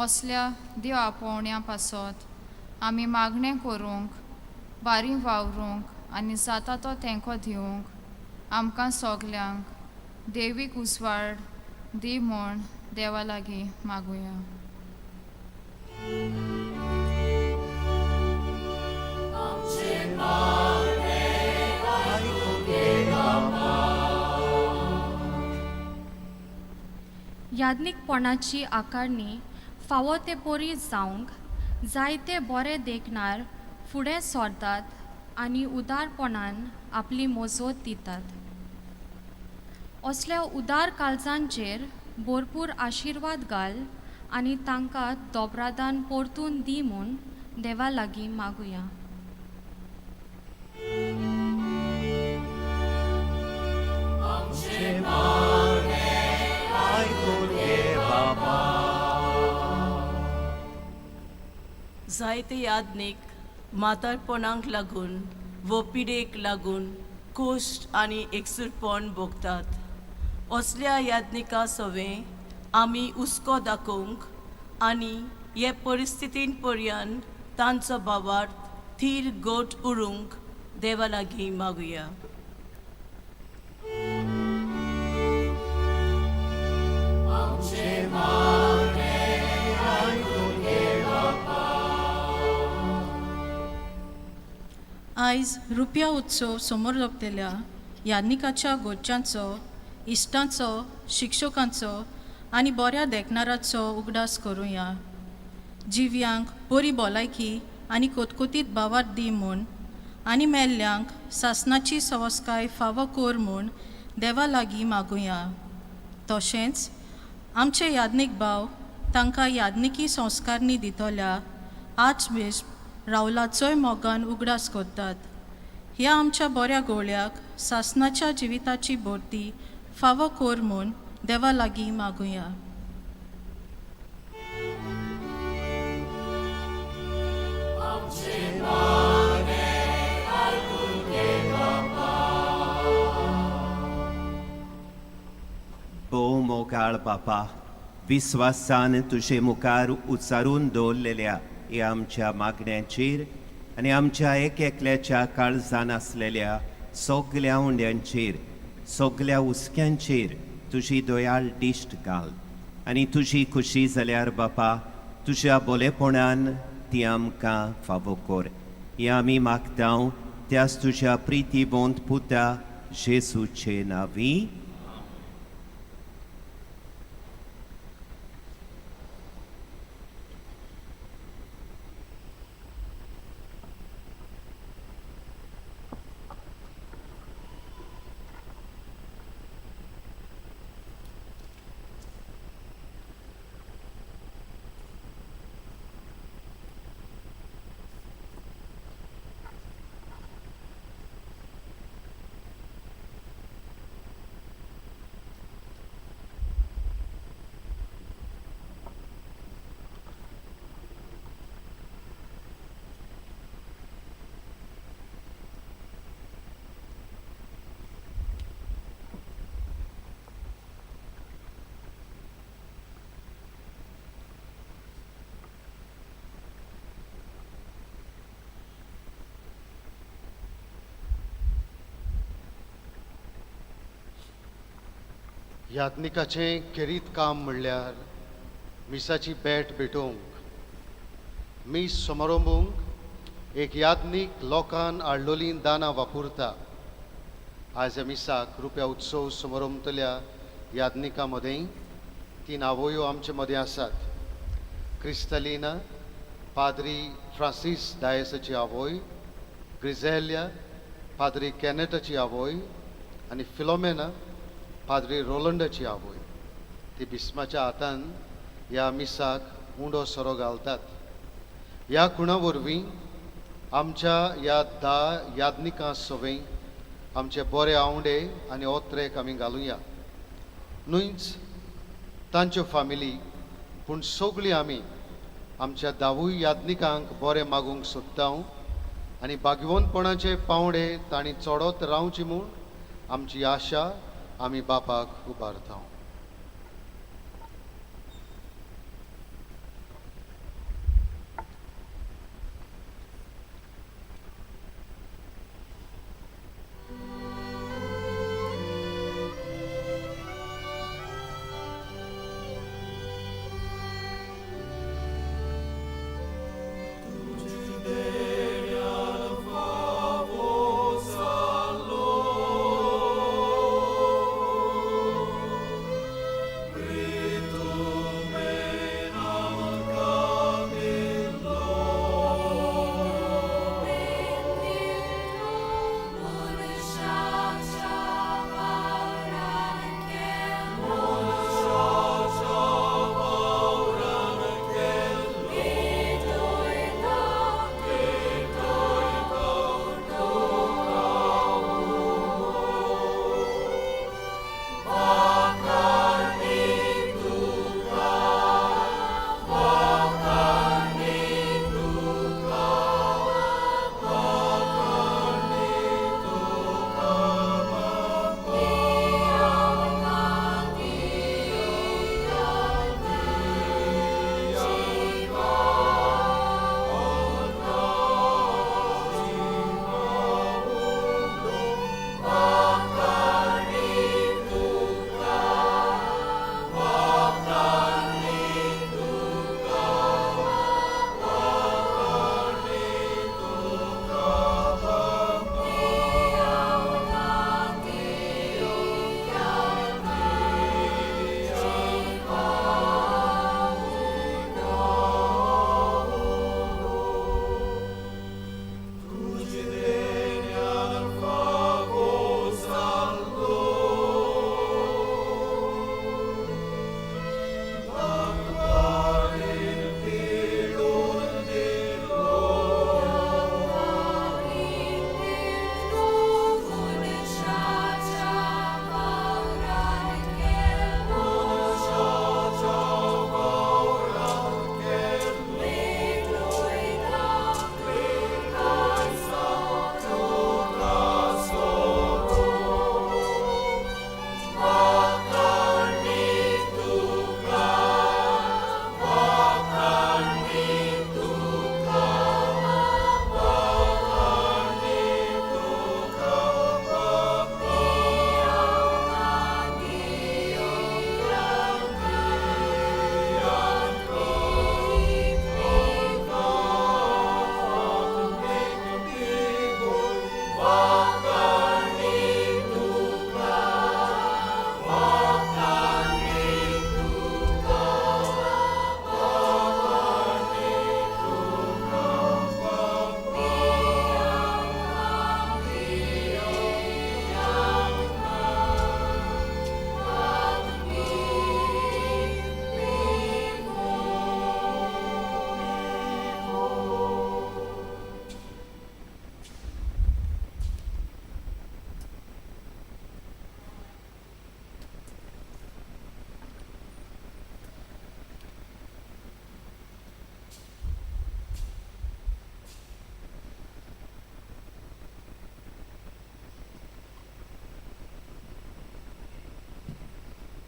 असल्या देव आपोवण्या पासत आमी मागणें करूंक, बारी वावरूंक आनी जाता तो तेंको दिवंक आमकां सोगल्यांक देवीक उजवाड दी म्हूण देवा लागीं मागुया. याज्ञिकपणाची आकारणी फावो ते बरी जावंक जायते बरे देखणार फुडें सरतात आनी उदारपणान आपली मजत दितात. असल्या उदार काळजांचेर भरपूर आशिर्वाद घाल आनी तांकां दोबरादान परतून दी म्हूण देवा लागीं मागुया. जायते यादनीक म्हातारपणांक लागून वो पिडेक लागून कोश्ट आनी एकसुरपण भोगतात. असल्या यादनिका सवें आमी हुस्को दाखोवंक आनी हे परिस्थितीन पर्यंत तांचो भावार्थ थीर गोट उरूंक देवा लागीं मागुया. आयज रुपया उत्सव समोर जोपतेल्या याज्ञिकाच्या गोडच्यांचो, इश्टांचो, शिक्षकांचो आनी बऱ्या देखणाराचो उगडास करुया. जिव्यांक बरी भलायकी आनी कोतकोतीत भावार्थ दी म्हूण आनी मेल्ल्यांक सासणाची संस्काय फावो कोर म्हूण देवा लागीं मागुया. तशेंच आमचे याज्ञीक भाव तांकां याज्ञिकी संस्कारनी दितोल्या आर्चबिशप रावलाचोय मोगान उगडास करतात. ह्या आमच्या बऱ्या गोळ्याक सासणाच्या जिविताची भरती फावो कोर म्हूण देवा लागीं मागुया. भोव मोगाळ बापा, विस्वासान तुजे मुखार उचारून दवरलेल्या ह्या आमच्या मागण्यांचेर आनी आमच्या एक एकल्याच्या काळजान आसलेल्या सगल्या उंड्यांचेर, सगल्या हुस्क्यांचेर तुजी दयाळ दिश्ट घाल. आनी तुजी खुशी जाल्यार बापा तुज्या बोलेपणान ती आमकां फावो कोर. हें आमी मागतां त्याच तुज्या प्रितीवंत पुता जेजूचे नांवी. यादनिकाचें केरीत काम म्हणल्यार मिसाची बॅट भेटोवंक मीस समारंभूंक एक यादनीक लोकान हाडलोलीं दानां वापरता. आज ह्या मिसाक रुप्या उत्सव समारंभतल्या यादनिकां मदें 3 आवयो आमचे मदें आसात. क्रिस्टलिना पाद्री फ्रांसीस डायसाची आवय, ग्रिझेलिया पाद्री कॅनेटाची आवय आनी फिलोमेना पाद्री रोलंडाची आवय. ती बिस्माच्या हातान ह्या मिसाक उंडो सोरो घालतात. ह्या खुणा वरवीं आमच्या ह्या 10 यादनिकां सवें आमचे बरे आवंडे आनी ओत्रेक आमी घालुया. न्हूच तांच्यो फामिली पूण सगळीं आमी आमच्या 10 यादनिकांक बरें मागूंक सोदता आनी भाग्यवंतपणाचे पावंडे तांणी चडत रावची म्हूण आमची आशा आमी बापाक उबारता.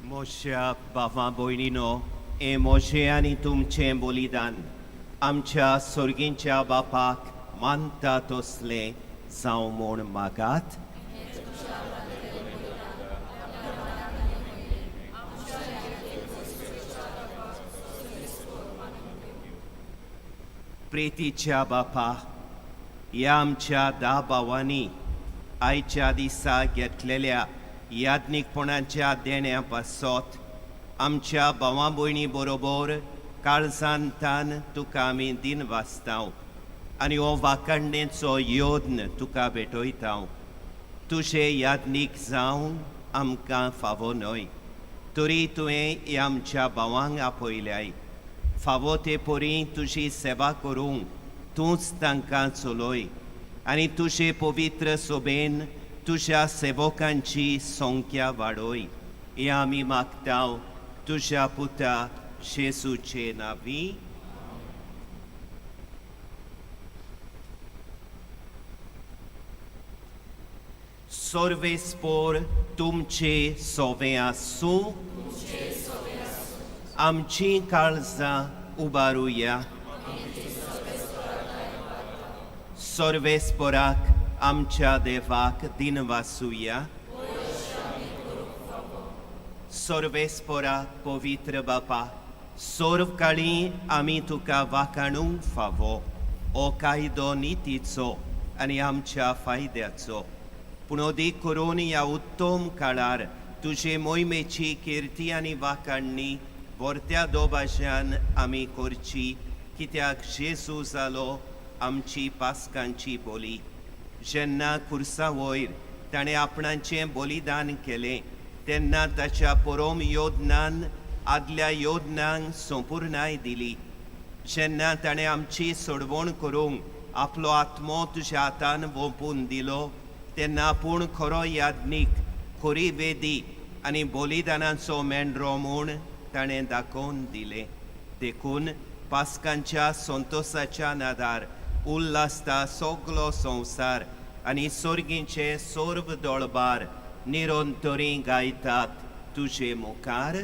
मोशा बाबा भयणीनो, हे मोशे आनी तुमचें बलिदान आमच्या सर्गींच्या बापाक मानता तसले जावं म्हूण मागात. प्रेतीच्या बापा, ह्या आमच्या 10 भावांनी आयच्या दिसा घेतलेल्या याज्ञिकपणाच्या देण्या पासत आमच्या भावां भयणी बरोबर काळजांतान तुका आमी दिन वाचताव आनी हो वाखणणेचो योद्न तुका भेटयताव. तुजे याज्ञीक जावन आमकां फावो न्हय, तरी तुवें ह्या आमच्या भावांक आपयल्याय. फावो ते परी तुजी सेवा करूंक तूंच तांकां चलय आनी तुजे पवित्र सोबेन तुज्या सेवकांची संख्या वाडय. हें आमी मागताव तुज्या पुता जेजूचे नांवी. सर्वेस्पर तुमचे सोवे आसूं. आमची काळजां उबारुया. सर्वेस्पराक आमच्या देवाक दिन वाचुया. सर्वेस्पराक पवित्र बापा, सर्व काळी आमी तुका वाखाणूंक फावो. हो कायदो नितीचो आनी आमच्या फायद्याचो, पूण अदीक करून ह्या उत्तम काळार तुजे मोहिमेची किर्ती आनी वाखाणणी वर्त्या दोबाज्यान आमी करची, कित्याक जेजू जालो आमची पासकांची बोली. जेन्ना खुर्सा वयर ताणें आपणाचें बलिदान केलें तेन्ना ताच्या परम योजनान आदल्या योजनांक संपूर्णाय दिली. जेन्ना ताणें आमची सोडवण करूंक आपलो आत्मो तुज्या हातान ओपून दिलो तेन्ना आपूण खरो याज्ञीक, खरी वेदी आनी बलिदानाचो मेंढरो म्हूण ताणें दाखोवन दिलें. देखून पासकांच्या संतोशाच्या नादार उल्हासता सगलो संवसार आनी सर्गीचे सर्व दोळबार निरंतरी गायतात तुजे मुखार.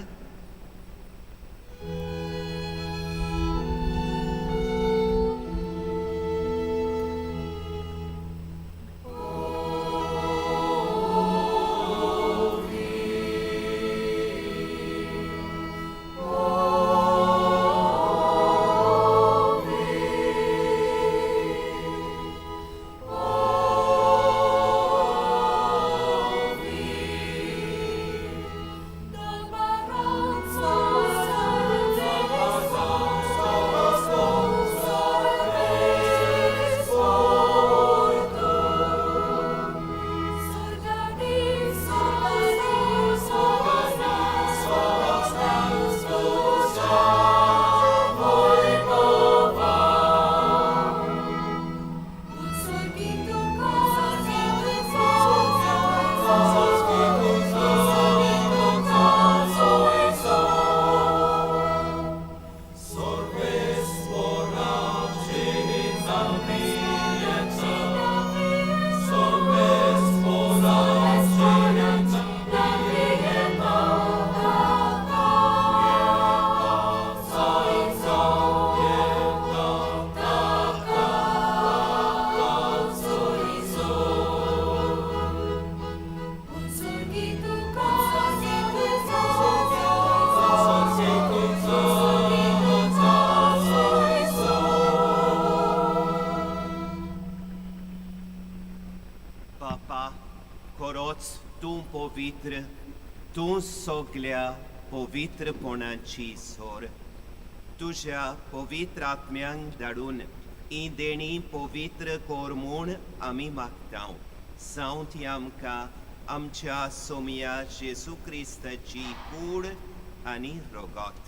पवित्र, तूं सगल्या पवित्रपणाची सोर. तुज्या पवित्र आत्म्यांक धाडून ही देणी पवित्र कोर म्हूण आमी मागतांव. जावं ती आमकां आमच्या सोमया जेजू क्रिस्ताची कूड आनी रोगोत.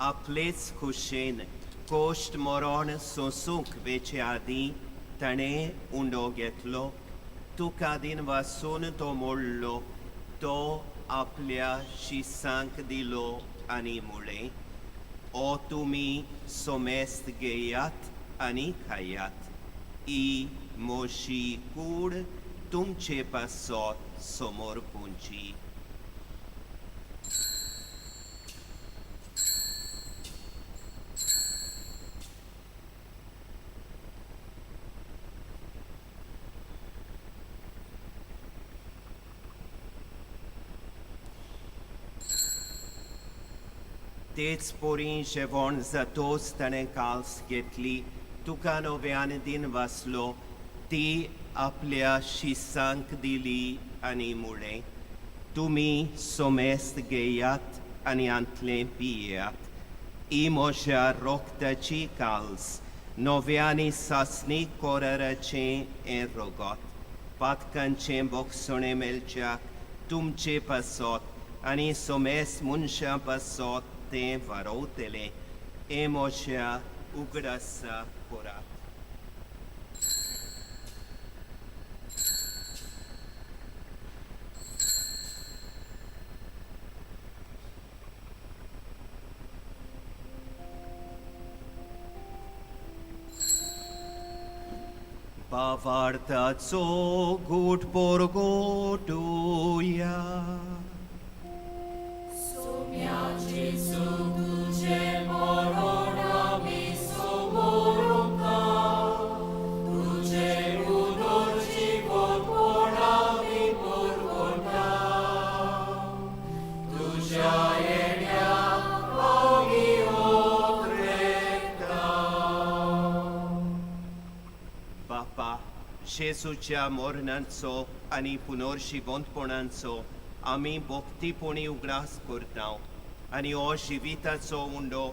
आपलेच खुशेन कोश्ट मरण सोंसूंक वेचे आदीं ताणें उंडो घेतलो. तुका दिन वाचून तो मोडलो. तो आपल्या शिसांक दिलो आनी मुळे, ओ तुमी सोमेस्त घेयात आनी खायात. ही मोशी कूड तुमचे पासत समोर पुंजी. तेच पोरी जेवण जातोच ताणें काल्स घेतली तुका नव्यान दिन वाचलो ती आपल्या शिसांक दिली आनी मुळे तुमी सोमेस्त घेयात आनी आंतले पियेयात ही म्हज्या रोगताची काल्स नव्यानी सासणी कोराराचें हें रोगोत पातकांचें बोगसणें मेलच्याक तुमचे पासत आनी सोमेस्त मनशां पासत तें वारोवतलें हें म्हज्या उगडासा कोरात. Bavartaco gut porgotuja. Jezuच्या मरणांचो आनी पुनर्जिवंतपणांचो आमी भक्तीपणी उगडास करता आनी हो जिविताचो उंडो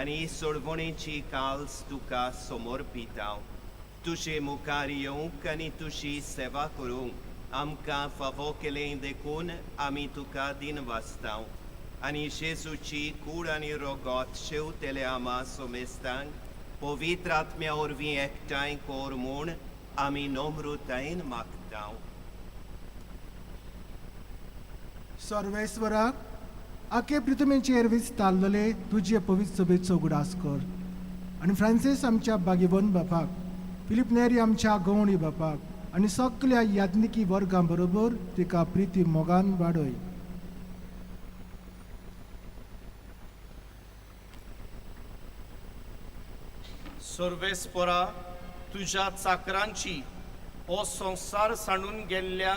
आनी सोडवणेची काल्स तुका समर्पिता तुजे मुखार येवंक आनी तुजी सेवा करूंक आमकां फावो केलें देखून आमी तुका दिन वाचता आनी जेजूची कूड आनी रोगोत शेवतेले आमा सोमेस्तांक पवित्र आत्म्या वरवीं एकठांय कोर म्हूण आमी नम्रतायेन मागता. सर्वेस्वराक आखे पृथ्वीचेर विस्तारलेले तुजे पवित्र सभेचो उगडास कर आनी फ्रांसीस आमच्या बागेवन बापाक फिलिप नेरी आमच्या गवणी बापाक आनी सगल्या यादनिकी वर्गां बरोबर तिका प्रिती मोगान वाडय. सर्वेस्परा तुझ्या चाकरांची हो संसार सांडून गेल्ल्या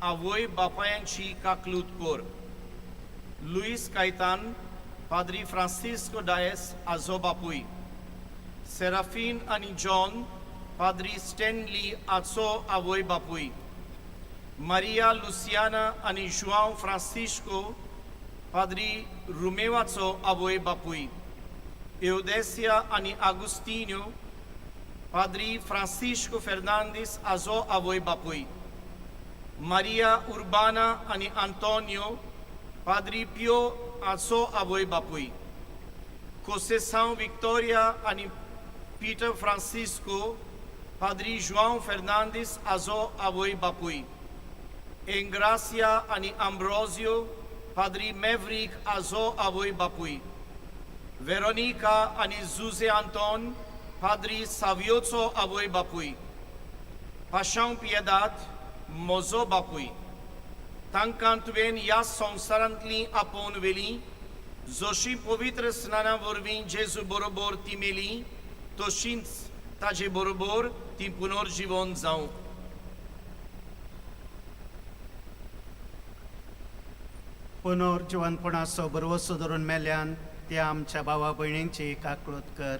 आवय बापायांची काकलूत कर. लुईस कायतान पाद्री फ्रांसिस्को डायस आजो बापूय सेराफीन आनी जॉन पाद्री स्टॅनली आचो आवय बापूय मारिया लुसियाना आनी जुआंव फ्रांसिस्को पाद्री रुमेवाचो आवय बापूय एवदेसिया आनी आगुस्टिन्यो Padri Francisco Fernandes azo avoi bapui. Maria Urbana ani Antonio, Padri Pio azo avoi bapui. Conceição Victoria ani Peter Francisco, Padri João Fernandes azo avoi bapui. Engracia ani Ambrosio, Padri Maverick azo avoi bapui. Veronica ani Zuze Anton, Padri Savioco avoi bapui. Paixão Piedade, mozo bapui. Tankant tuven या संसारांतली आपोवन वेली जशी पवित्र स्नाना वरवीं जेजू बरोबर ती मेली तशींच ताजे बरोबर ती पुनर्जीवन जावं. पुनर्जीवनपणाचो बरवसो धरून मेल्यान त्या आमच्या भावा भयणींची काकळूत कर.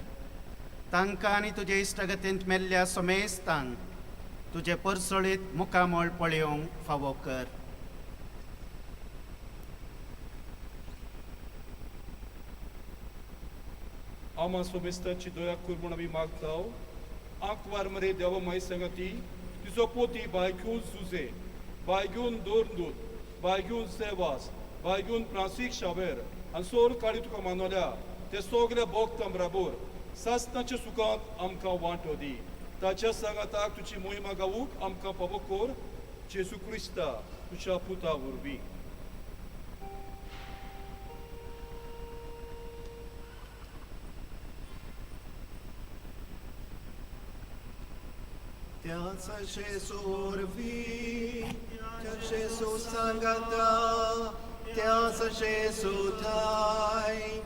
तांकां आनी तुजे इश्टगतींत मेल्ल्या सोमेस्तांक तुजे परसळीत मुखामळ पळयोवंक फावो कर. Ama somestaci doia curmuna bi magtau, akvar mare deava mai sangati, tisopoti baigyun Suze, baigyun Dorndut, baigyun Sevas, baigyun Xavier, ansor karitu kamanolea, te sogre boktam brabur, sasnace sukat amka wantodi, tace sangatak tuci muhima gavuk amka pavokor, Jesu Christa tucia puta vorbi. Teața Jesus vii, Jesus sangata, teața Jesus tai,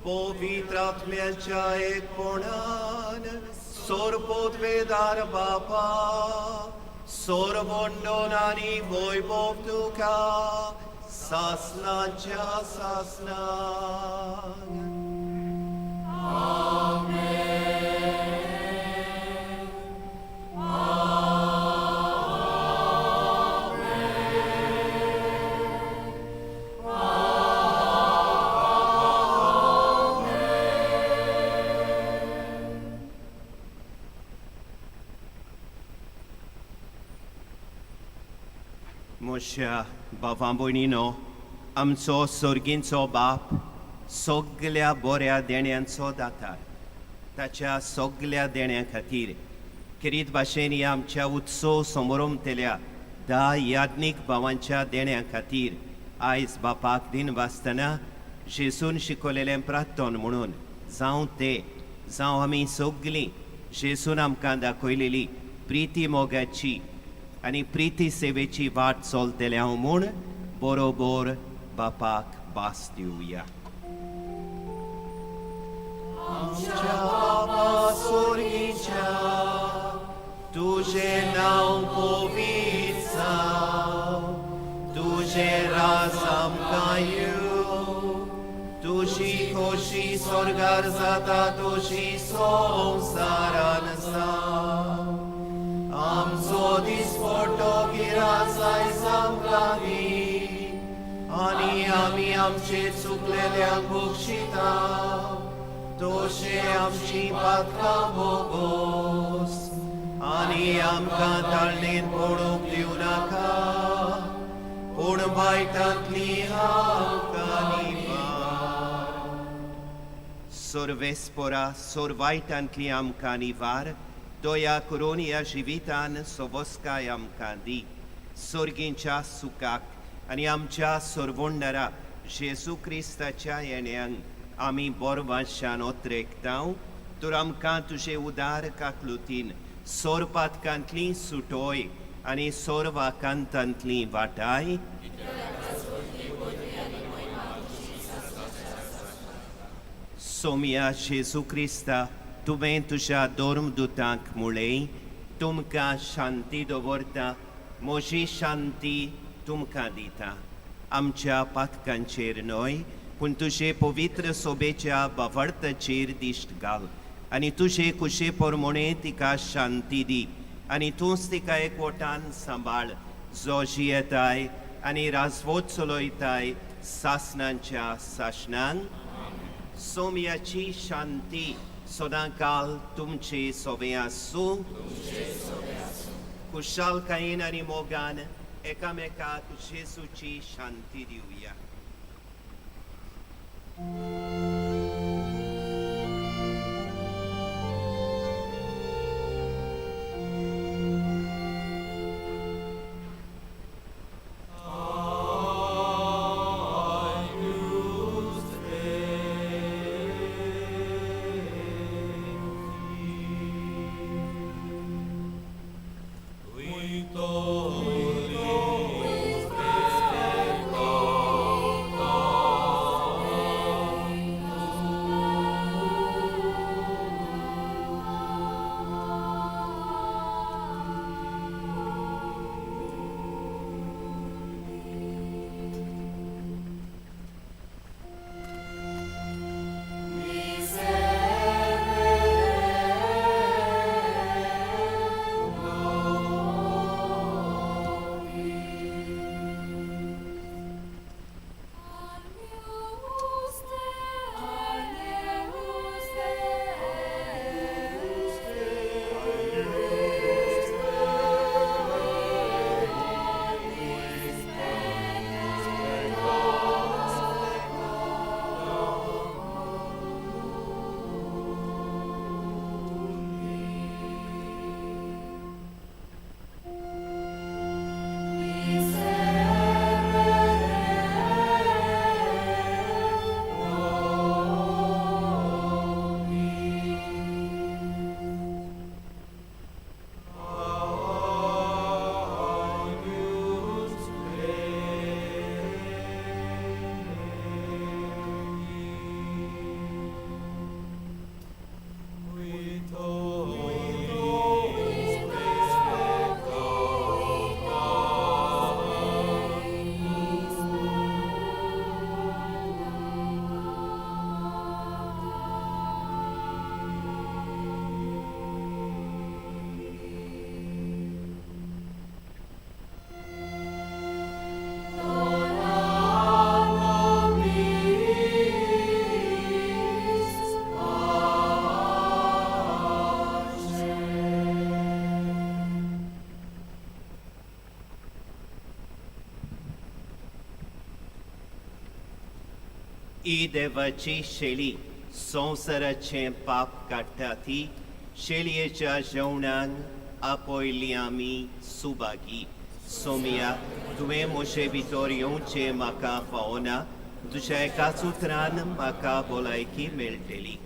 povitrat mielcea ekponan, sorpot vedar bapa, sorvondonani voi bovtuka, सासनाच्या सासनाक मोशा बाबा भयणीनो, आमचो सर्गींचो बाप सगळ्या बऱ्या देण्यांचो दातार ताच्या सगळ्या देण्यां खातीर खेरीत भाशेन ह्या आमच्या उत्सव समारंभतेल्या 10 याज्ञीक भावांच्या देण्यां खातीर आयज बापाक दिन वाचतना जेसून शिकवलेलें प्रार्थन म्हणून जावं आमी सगळीं जेसून आमकां दाखयलेली प्रिती मोगाची आनी प्रिती सेवेची वाट चलतल्या म्हूण बरोबर बापाक भास दिवया. आमच्या बापा स्वर्गीच्या, तुझें नांव पवित्र जावं, तुझें राज आमकां येवं, तुजी खोशी स्वर्गार जाता तशी संवसारान जावं. आमचो दिसपट्टो गिराय आयज आमकां दी, आनी आमी आमचे चुकलेल्यांक बक्षिता तशें आमची पातकां भोगोस, आनी आमकां ताळणेन पडूंक दिवं नाका, पूण वायटांतली आमकां निवार. सर्वेस्परा वायटांतली आमकां निवार, दया करून ह्या जिवितान सवस्काय आमकां दी. सर्गींच्या सुखाक आनी आमच्या सर्वोंडारा जेसू क्रिस्ताच्या येण्याक आमी बोरवाशान ओत्रेकतांव. तर आमकां तुजे उदार काकलुतीन सोर पातकांतली सुटोय आनी सोर वाकांतांतली वाटाय. सोम्या जेसू क्रिस्ता, तुवें तुज्या दोर्मदुतांक म्हळें, तुमकां शांती दवरता, म्हजी शांती तुमकां दिता. आमच्या पातकांचेर न्हय, पूण तुजे पवित्र सोबेच्या बावळताचेर दिश्ट घाल, आनी तुजे कुशे पोरमोणे तिका शांती दी, आनी तूंच तिका एकवटान सांबाळ, जो जियेताय आनी राजवट चलयताय सासणांच्या सासणांक. सोम्याची शांती सदांकाल तुमचे सोबे आसूं. खुशालकायेन आनी मोगान एकामेकाक जेसूची शांती दिवया. ही देवाची शेळी संवसाराचें पाप काडटा ती शेळयेच्या जेवणाक आपयली आमी सुभागी सोमिया तुवें म्हजे भितर येवचें म्हाका फावना तुज्या एकाच उतरान म्हाका भलायकी मेळटली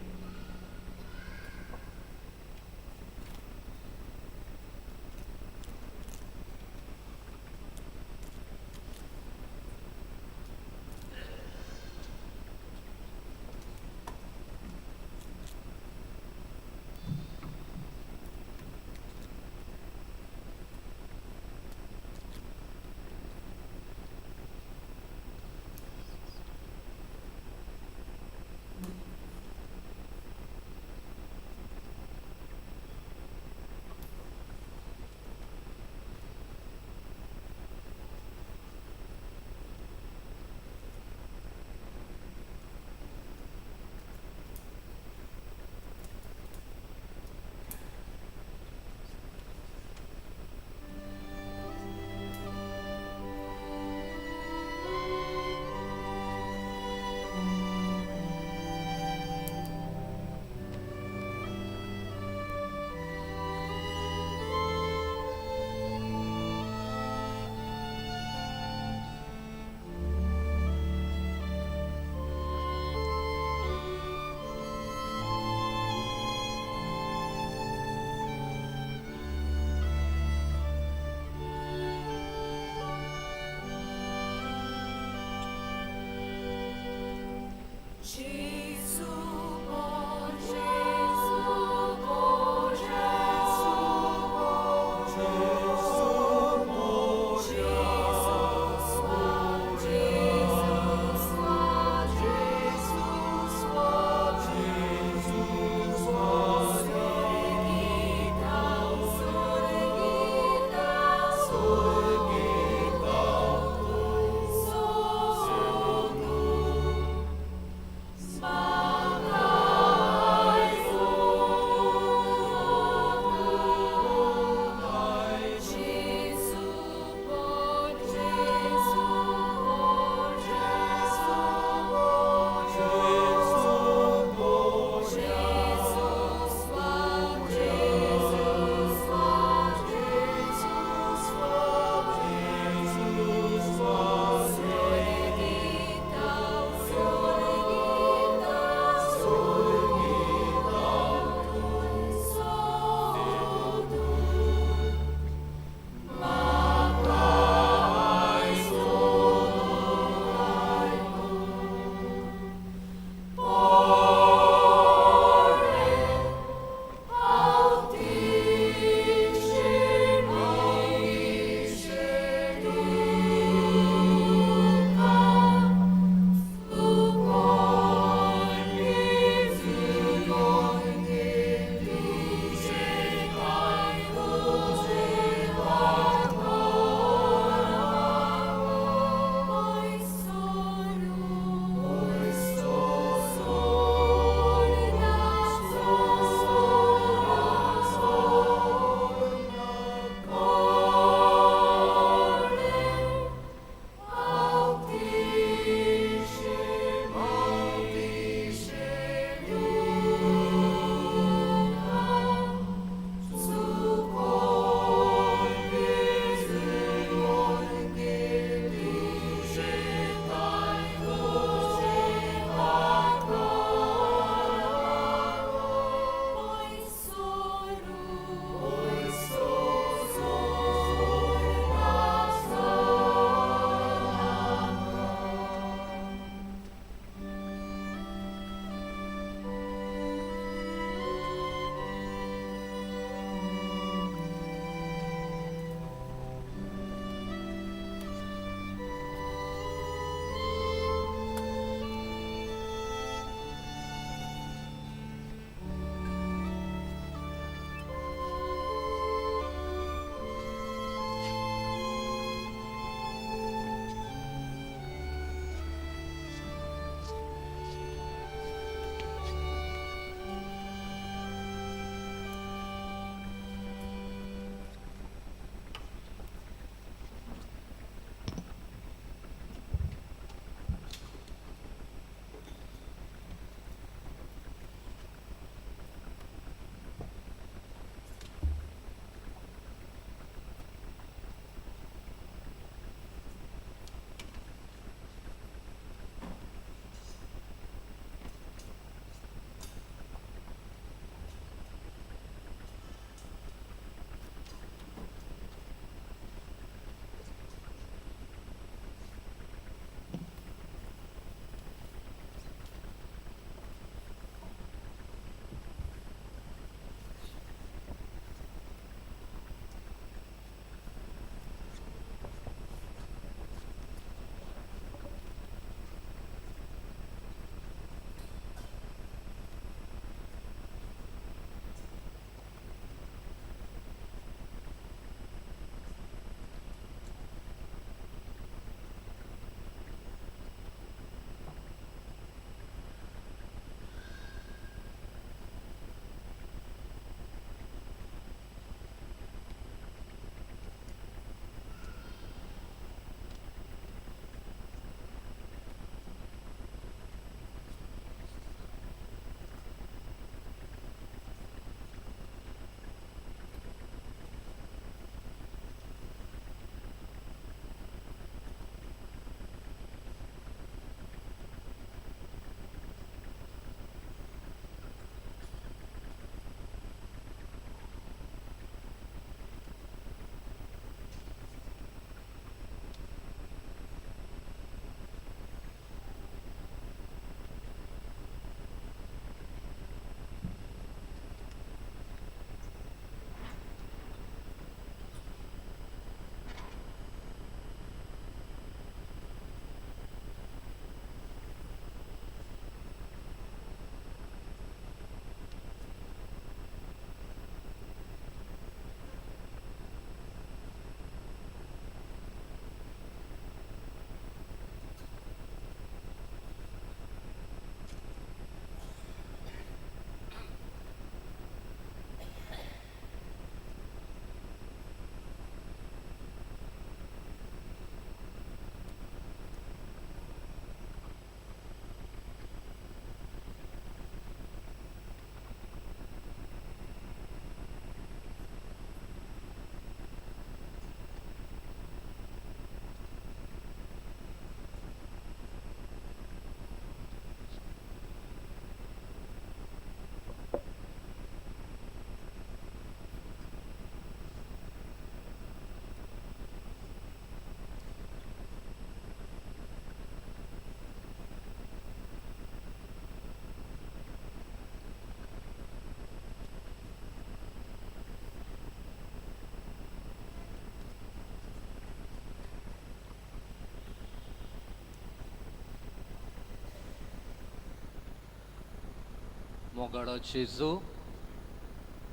मोगाडो जेजू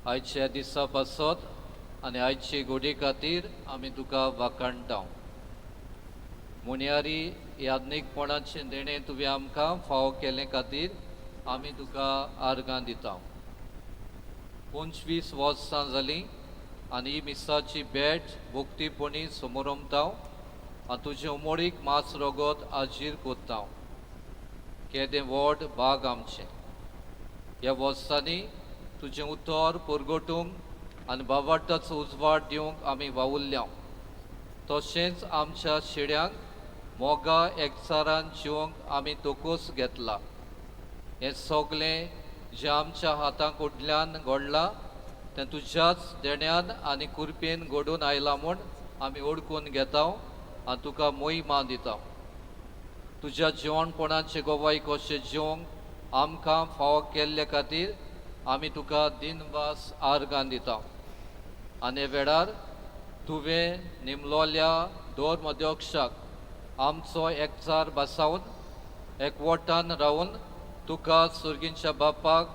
आयच्या दिसा पासत आनी आयची गोडी खातीर आमी तुका वाखाणटाव. मुनियारी याज्ञिकपणाचें देणें तुवें आमकां फाव केले खातीर आमी तुका आर्गां दिता. 25 वर्सां जालीं आनी ही मिसाची भेट भोक्तीपणी समोरमताव आनी तुजें उमळीक मास रगत आजीर कोत्ताव. केदें व्हड बाग आमचें. ह्या वर्सांनी तुजें उतर परगटूंक आनी बाबाटाचो उजवाड दिवंक आमी वावुरल्या. तशेंच आमच्या शेड्यांक मोगा एकचारान जिवंक आमी तोकोस घेतला. हें सगलें जें आमच्या हातां कडल्यान घडलां तें तुज्याच देण्यान आनी कुरपेन घडून आयलां म्हूण आमी ओळखून घेताव आनी तुका मोहिमा दिता. तुज्या जेवणपणाचे गोवाई कशें जिवंक आमकां फाव केल्ले खातीर आमी तुका दिनवास आर्गां दिता. आनी वेळार तुवें निमलोल्या धर्मध्यक्षाक आमचो एकचार बसावन एकवटान रावन तुका सुर्गींच्या बापाक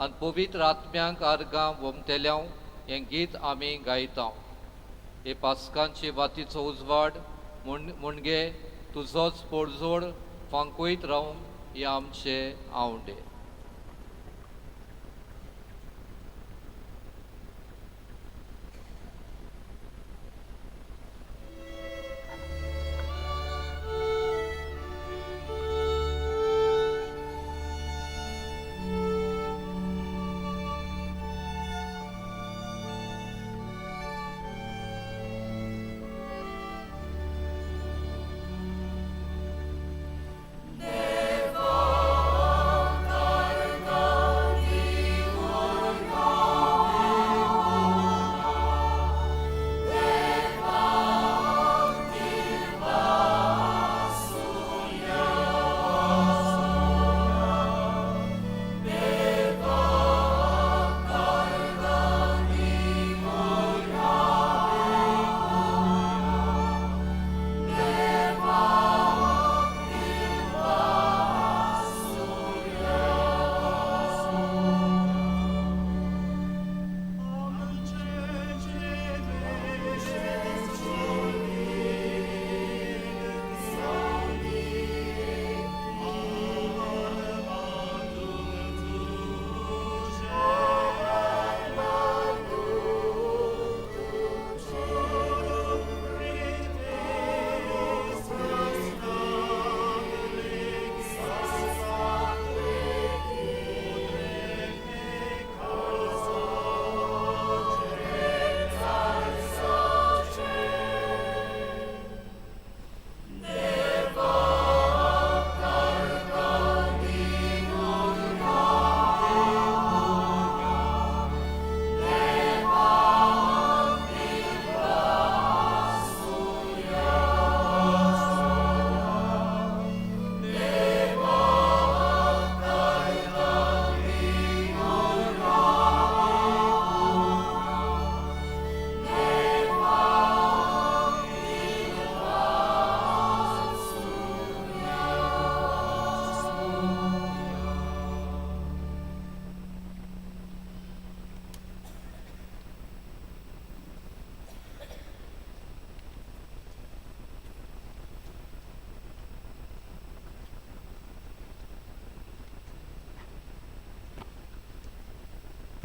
आनी पवित्र आत्म्यांक आर्गां वमतेल्या हें गीत आमी गायता. हे पास्कांची वातीचो उजवाड मुणगे तुजोच पडजोड फांकूयत रावंक हे आमचे आवडे.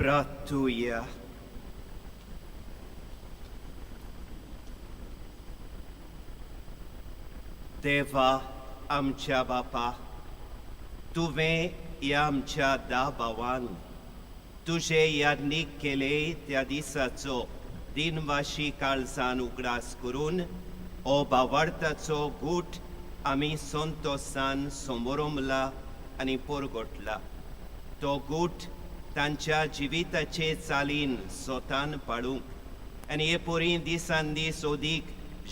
Bratuja. देवा आमच्या बापा, तुवें ह्या आमच्या दा भावांक तुजे याज्ञीक केले त्या दिसाचो दिनवाशी काळजान उगडास करून हो भावार्थाचो गूट आमी संतोसान समोरमला आनी परगटला. तो गूट तांच्या जिविताचे चालीन स्वतान पाळूंक आनी हे पोरी दिसान दीस ओदीक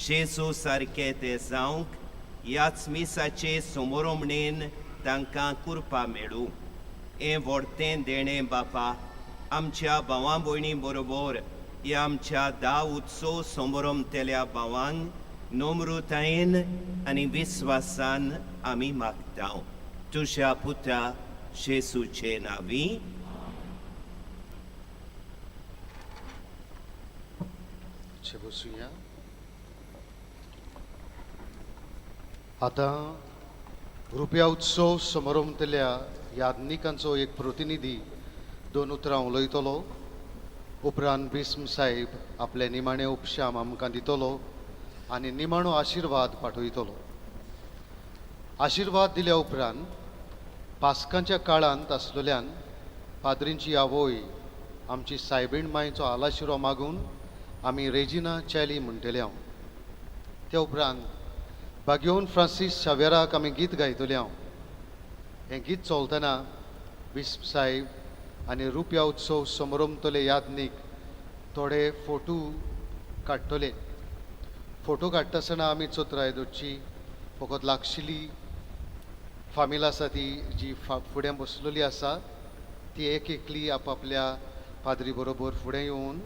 जेजू सारके ते जावंक ह्याच मिसाचे समोरमणेन तांकां कृपा मेळूं. हें व्हडतें देणें बापा आमच्या भावां भयणी बरोबर ह्या आमच्या दा उत्सव समोरमतेल्या भावांक नम्रतायेन आनी विस्वासान आमी मागता. तुज्या पुता जेजूचे नांवी मातशे बसूया. आतां रुपया उत्सव समारंभांतल्या यादनिकांचो एक प्रतिनिधी 2 उतरां उलयतलो. उपरांत बिस्म साहेब आपले निमाणे उपशाम आमकां दितलो आनी निमाणो आशिर्वाद पाठयतलो. आशिर्वाद दिल्या उपरांत पास्कांच्या काळांत आसलेल्यान पाद्रींची आवय आमची सायबीण मांयचो आलाशिरो मागून आमी रेजिना चॅली म्हणटले हांव. ते उपरांत बागेवन फ्रांसीस शावेराक आमी गीत गायतले हांव. हें गीत चलतना बिस्प साहेब आनी रुपया उत्सव समारंभांतले यादनीक थोडे फोटो काडटले. फोटो काडटा आसतना आमी चोत्राय दोची फकत लागशिल्ली फामील आसा ती जी फुडें बसलेली आसा ती एक एकली आपापल्या पाद्री बरोबर फुडें येवन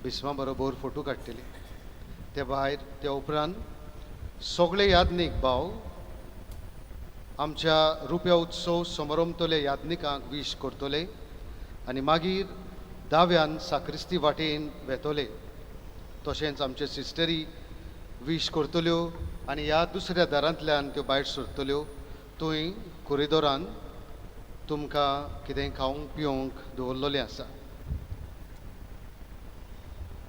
बिस्मा बरोबर फोटो काडटली. ते भायर ते उपरांत सगळे यादनीक भाव आमच्या रुपया उत्सव समारंभांतले यादनिकांक विश करतले आनी मागीर दाव्यान साक्रिस्ती वाटेन वेतले. तशेंच आमचे सिस्टरी विश करतल्यो आनी ह्या दुसऱ्या दारांतल्यान त्यो भायर सरतल्यो. थंय कॉरिडोरान तुमकां कितें खावंक पिवंक दवरलेलें आसा.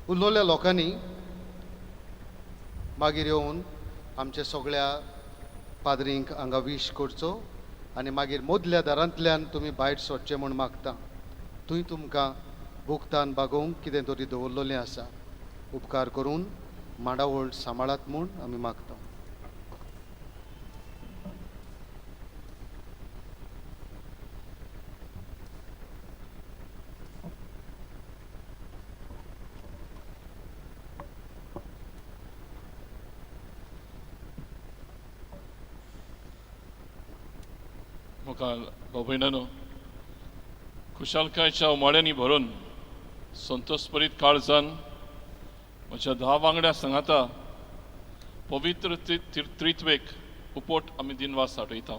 उरलेल्या लोकांनी मागीर येवन आमच्या सगळ्या पाद्रींक हांगा विश करचो आनी मागीर मदल्या दारांतल्यान तुमी भायर सरचें म्हूण मागता. थंय तुमकां भुगतान बागोवंक कितें तरी दवरलेलें आसा. उपकार करून मांडावळ सांबाळात म्हूण आमी मागता. मुखार भाऊ भयणांनो, खुशालकायेच्या उमाळ्यांनी भरून संतोषपरीत काळजान म्हज्या 10 वांगड्या सांगाता पवित्र त्रित्वेक उपोट आमी दिनवास आठयता.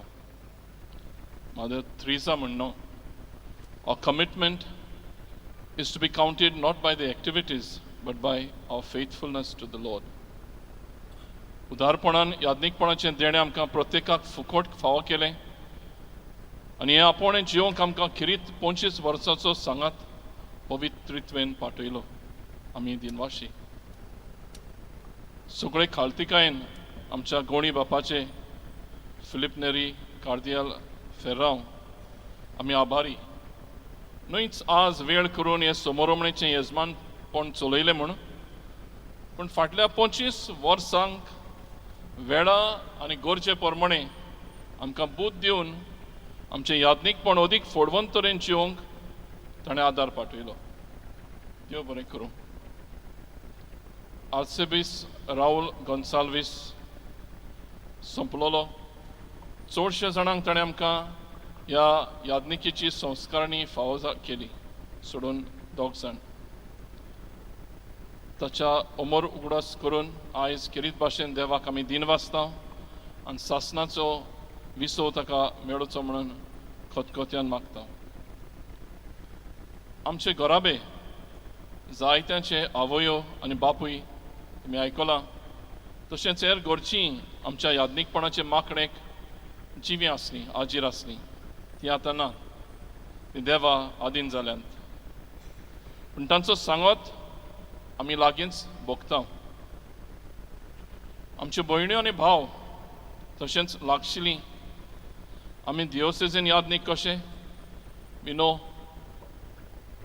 मदर थ्रीजा म्हणनो, our commitment is to be counted not by the activities but by our faithfulness to the Lord. उदारपणान यादनीकपणाचें देणें आमकां प्रत्येकाक फुकट फावो केलें आनी हें आपोवणें जिवंक आमकां खिरीत 25 वर्सांचो सांगात पवित्रित्वेन पाठयलो. आमी दिनवाशी सगळे खालतिकायेन आमच्या गोणी बापाचे फिलिप नेरी कार्दियल फेर्रांव आमी आभारी. न्हयच आज वेळ करून हे समारंभेचें येजमानपण चलयलें म्हूण, पूण फाटल्या 25 वर्सांक वेळा आनी गरजे प्रमाणे आमकां बूद दिवन आमचें यादनीकपण अदीक फोडवंत तरेन जिवंक ताणें आदार पाठयलो. देव बरें करूं. आर्सेबिस राहुल गोन्साल्वीस संपलोलो. चडशे जाणांक ताणें आमकां ह्या यादनिकीची संस्कारणी फावो केली, सोडून 2 जाण. ताच्या उमर उगडास करून आयज किरीत भाशेन देवाक आमी दिनवासता आनी सासणाचो विसव ताका मेळचो म्हणून खतखत्यान मागता. आमचे घोराबे जायत्यांचे आवयो आनी बापूय तुमी आयकलां, तशेंच हेर घरचीं आमच्या यादनीकपणाचे माकडेक जिवी आसलीं, आजीर आसलीं. ती आतां ना, ती देवा आदीन जाल्यांत. पूण तांचो सांगत आमी लागींच भोगता. आमच्यो भयण्यो आनी भाव तशेंच लागशिल्लीं आमी दियोसेसीन यादनीक कशें we know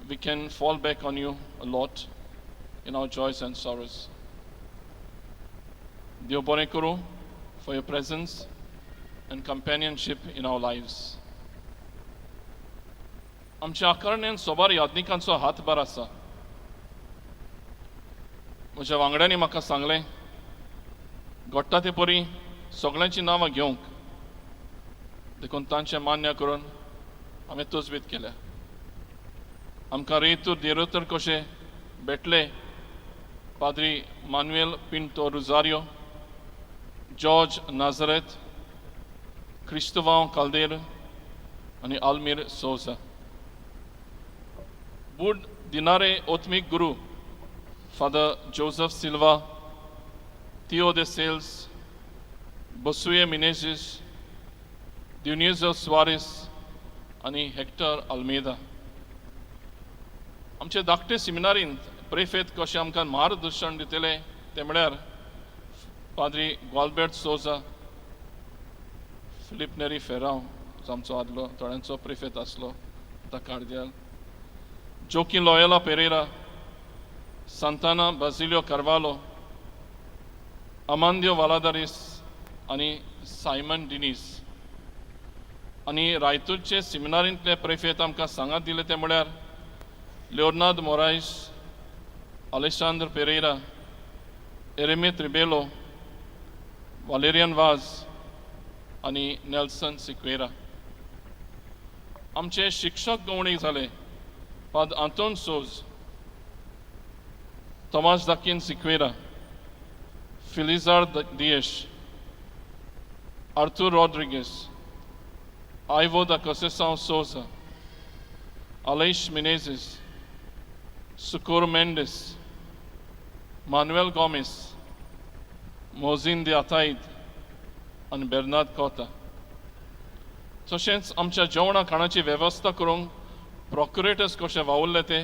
we can fall back on you a lot in our joys and sorrows. Dev bore kuru for your presence and companionship in our lives. आमच्या आकारण्यान सोबार यादनिकांचो हातभार आसा. म्हज्या वांगड्यांनी म्हाका सांगलें, घडटा ते परी सगळ्यांची नांवां घेवंक, देखून तांचें मान्य करून हांवें तजवीज केल्या. आमकां रेतूर देरोतर कशें बेटले पाद्री मानुएल पिंटो रुजारियो, जॉर्ज नाझारेथ, क्रिस्तोवांव काल्देर आनी आल्मीर सोजा. बूड दिनारे ओत्मीक गुरू Father Joseph Silva, Theo de Sales, Bosue Menezes, Dionisio Suarez आणि हेक्टर अल्मेदा. आमचे धाकटे सेमिनारींत प्रेफेत कशें आमकां मार्गदर्शन दितले ते म्हळ्यार पाद्री गॉल्बर्ट सोजा, फिलिप नेरी फेरांव जो आमचो आदलो थोड्यांचो प्रेफेत आसलो आतां कार्दियल, जोकी लॉयला पेरेरा, सांताना बासिलियो कार्वालो, अमांदियो वालादारिस आणि सायमन डिनीस. आणि रायतूरचे सेमिनारींतले प्रेफेत आमकां सांगात दिले ते म्हळ्यार Leonardo Moraes, अलेशांद्र Pereira, एरेमित Rebelo, Valerian वाज आणि नेल्सन सिक्वेरा. आमचे शिक्षक गवणीक जाले पाद आंतोन सोज, Tomás Daquin Siqueira, Felizar Dias, Arthur Rodrigues, Ivo da Conceição Souza, Aleix Menezes, Socorro Mendes, Manuel Gomes, Mozin de Ataid आणि बेर्नार्ड कोता. तशेंच आमच्या जेवणा खाणाची वेवस्था करूंक प्रोक्युरेटर्स कशे वावुरले ते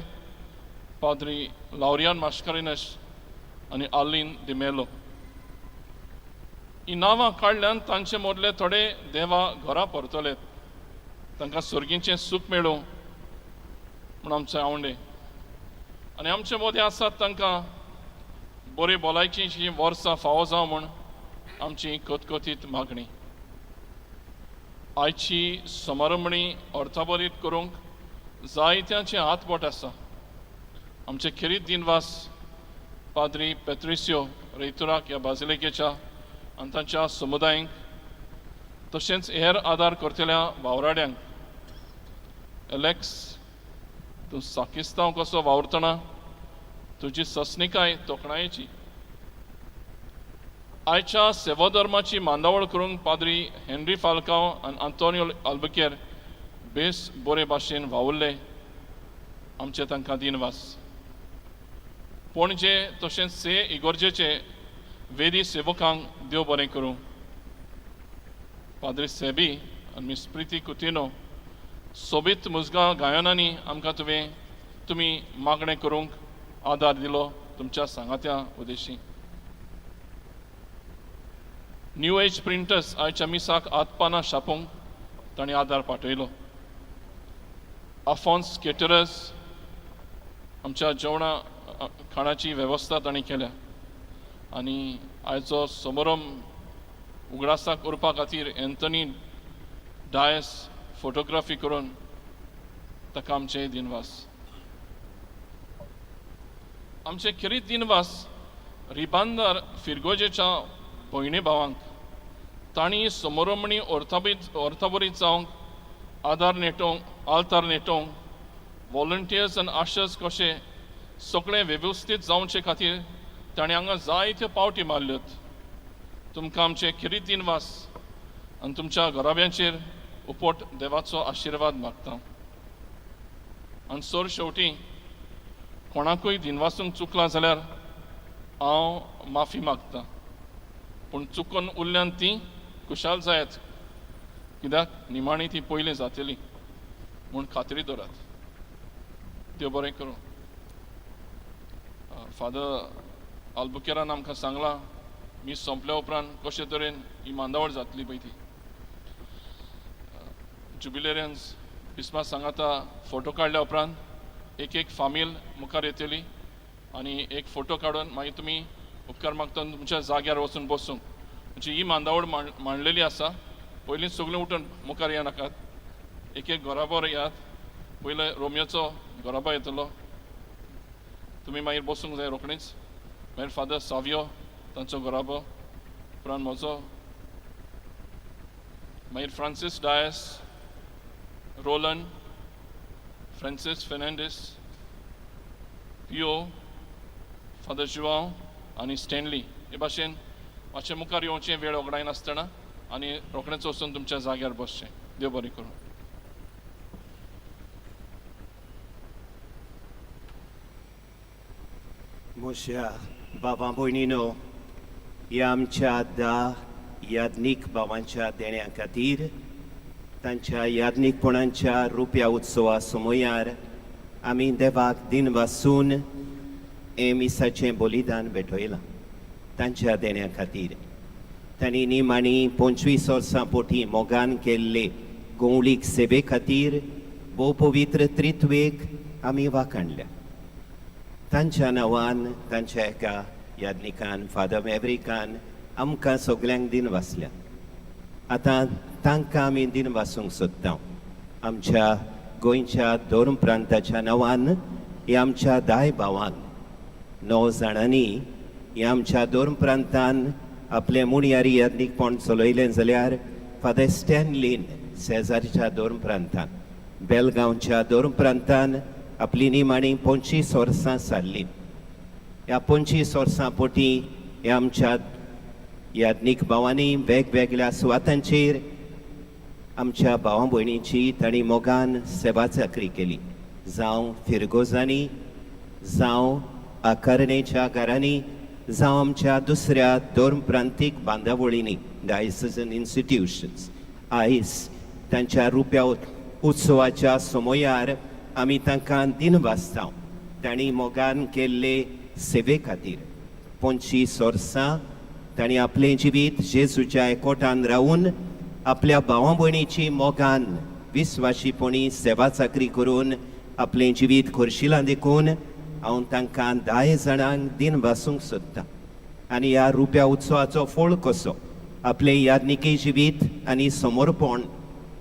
पाद्री लावरियान मास्कारिनस आणि आर्लिन डिमेलो. ही नांवां काडल्यान तांचे मदले थोडे देवा घरा परतलेत, तांकां सुर्गीचें सूख मेळूं म्हूण आमचे आवंडे. आनी आमचे मदीं आसात तांकां बरी भलायकीची वर्सां फावो जावं म्हूण आमची कोतकोतीत मागणी. आयची समारंभणी अर्थाबरीत करूंक जायत्यांचे हातबोट आसा. आमचे खेरीत दिनवास पाद्री पेत्रिसियो रेतुराक ह्या बाजिलिकेच्या आनी तांच्या समुदायांक, तशेंच हेर आदार करतल्या वावराड्यांक. एलेक्स, तूं साकिस्तांव कसो वावरतना तुजी सस्निकाय तोखणायेची. आयच्या सेवाधर्माची मांडावळ करूंक पाद्री हेनरी फाल्काव आनी आंतोनियो आल्बुकेर बेस बरे भाशेन वावुरले. आमचे तांकां दिनवास. पणजे तशेंच से इगोर्जेचे वेदी सेवकांक देव बरें करूं. पाद्री सेबी आनी मिस प्रिती कुतिनो सोबीत मुजगा गायनांनी आमकां तुमी मागणें करूंक आदार दिलो तुमच्या सांगात्या उद्देशी. न्यू एज प्रिंटर्स आयच्या मिसाक आतपानां छापूंक तांणी आदार पाठयलो. आफॉन्स केटरर्स आमच्या जेवणा खाणाची वेवस्था तांणी केल्या. आनी आयचो समारंभ उगडासाक उरपा खातीर एंथनी डायस फोटोग्राफी करून ताका आमचे दिनवास. आमचे खेरीत दिनवास रिबांदार फिरगोजेच्या भयणी भावांक तांणी समारंभणी अर्थाबरीत जावंक आदार नेटोवंक आल्तार नेटोवंक वॉलंटियर्स आनी आशर्स कशे सगळे वेवस्थीत जावचे खातीर तांणी हांगा जायत्यो पावटी मारल्योत. तुमकां आमचे खेरीत दिनवास आनी तुमच्या घराब्यांचेर उपोट देवाचो आशिर्वाद मागता. आनी सर शेवटी कोणाकूय दिनवासूंक चुकलां जाल्यार हांव माफी मागतां. पूण चुकून उरल्यान ती कुशाल जायत, कित्याक निमाणी ती पयलीं जातली म्हूण खात्री दवरात. देव बरें करूं. फादर आल्बुकेरान आमकां सांगलां मीस संपल्या उपरांत कशे तरेन ही मांदावळ जातली पळय ती. जुबिलेरियन्स क्रिस्मस सांगाता फोटो काडल्या उपरांत एक फामील मुखार येतली आनी एक फोटो काडून मागीर तुमी उपकार मागता तुमच्या जाग्यार वचून बसूंक. म्हणजे ही मांदावळ मांडलेली आसा. पयलीं सगळीं उठून मुखार येनाकात, एक घराबो येयात. पयले रोमियोचो घराबो येतलो, तुमी मागीर बसूंक जाय रोखडीच. मागीर फादर सावियो तांचो घराबो, उपरांत म्हजो, मागीर फ्रांसीस डायस, रोलन, फ्रांसीस फेर्नांडीस, पियो, फादर जुआंव आनी स्टॅनली. हे भाशेन मातशें मुखार येवचें वेळ वगडाय नासतना आनी रोखडेंच वचून तुमच्या जाग्यार बसचें. देव बरें करूं. म्हज्या बाबा भयणीनो, ह्या आमच्या यादनीक भावांच्या देण्या खातीर तांच्या यादनीकपणांच्या रुप्या उत्सवा समयार आमी देवाक दिन वासून हे मिसाचें बलिदान भेटयलां तांच्या देण्या खातीर. तांणी निमाणी 25 वर्सां पोटी मोगान केल्ले गवळीक सेवे खातीर भोव पवित्र त्रित्वेक आमी वाखाणल्या. तांच्या नांवान तांच्या एका यादनिकान फादर मॅवरिकान आमकां सगल्यांक दिन वाचल्या. आतां तांकां आमी दिन वाचूंक सोदता. आमच्या गोंयच्या दोन प्रांताच्या नांवान ह्या आमच्या 10 भावांक 9 जाणांनी ह्या आमच्या दोन प्रांतान आपले मुणयारी यादनीकपण चलयलें जाल्यार फादर स्टॅनलीन शेजारच्या दोन प्रांतान, बेलगांवच्या दोन प्रांतान आपली निमाणी 25 वर्सां सारली. ह्या 25 वर्सां पोटी ह्या आमच्या यादनीक भावांनी वेगवेगळ्या सुवातांचेर आमच्या भावां भयणींची तांणी मोगान सेवा चाकरी केली. जावं फिरगोजांनी, जावं आकारणेच्या घरांनी, जावं आमच्या दुसऱ्या दोन प्रांतीक बांदावळींनी डायसिजन इन्स्टिट्यूशन्स. आयज तांच्या रुप्या उत्सवाच्या समयार आमी तांकां दिन वाचता. तांणी मोगान केल्ले सेवे खातीर 25 वर्सां तांणी आपलें जिवीत जेजूच्या एकवटान रावून आपल्या भावां भयणीची मोगान विस्वाशीपणी सेवा चाकरी करून आपलें जिवीत खोर्शिलां देखून हांव तांकां 10 जाणांक दिन वाचूंक सोदतां. आनी ह्या रुप्या उत्सवाचो फळ कसो आपलें यादनिकी जिवीत आनी समर्पण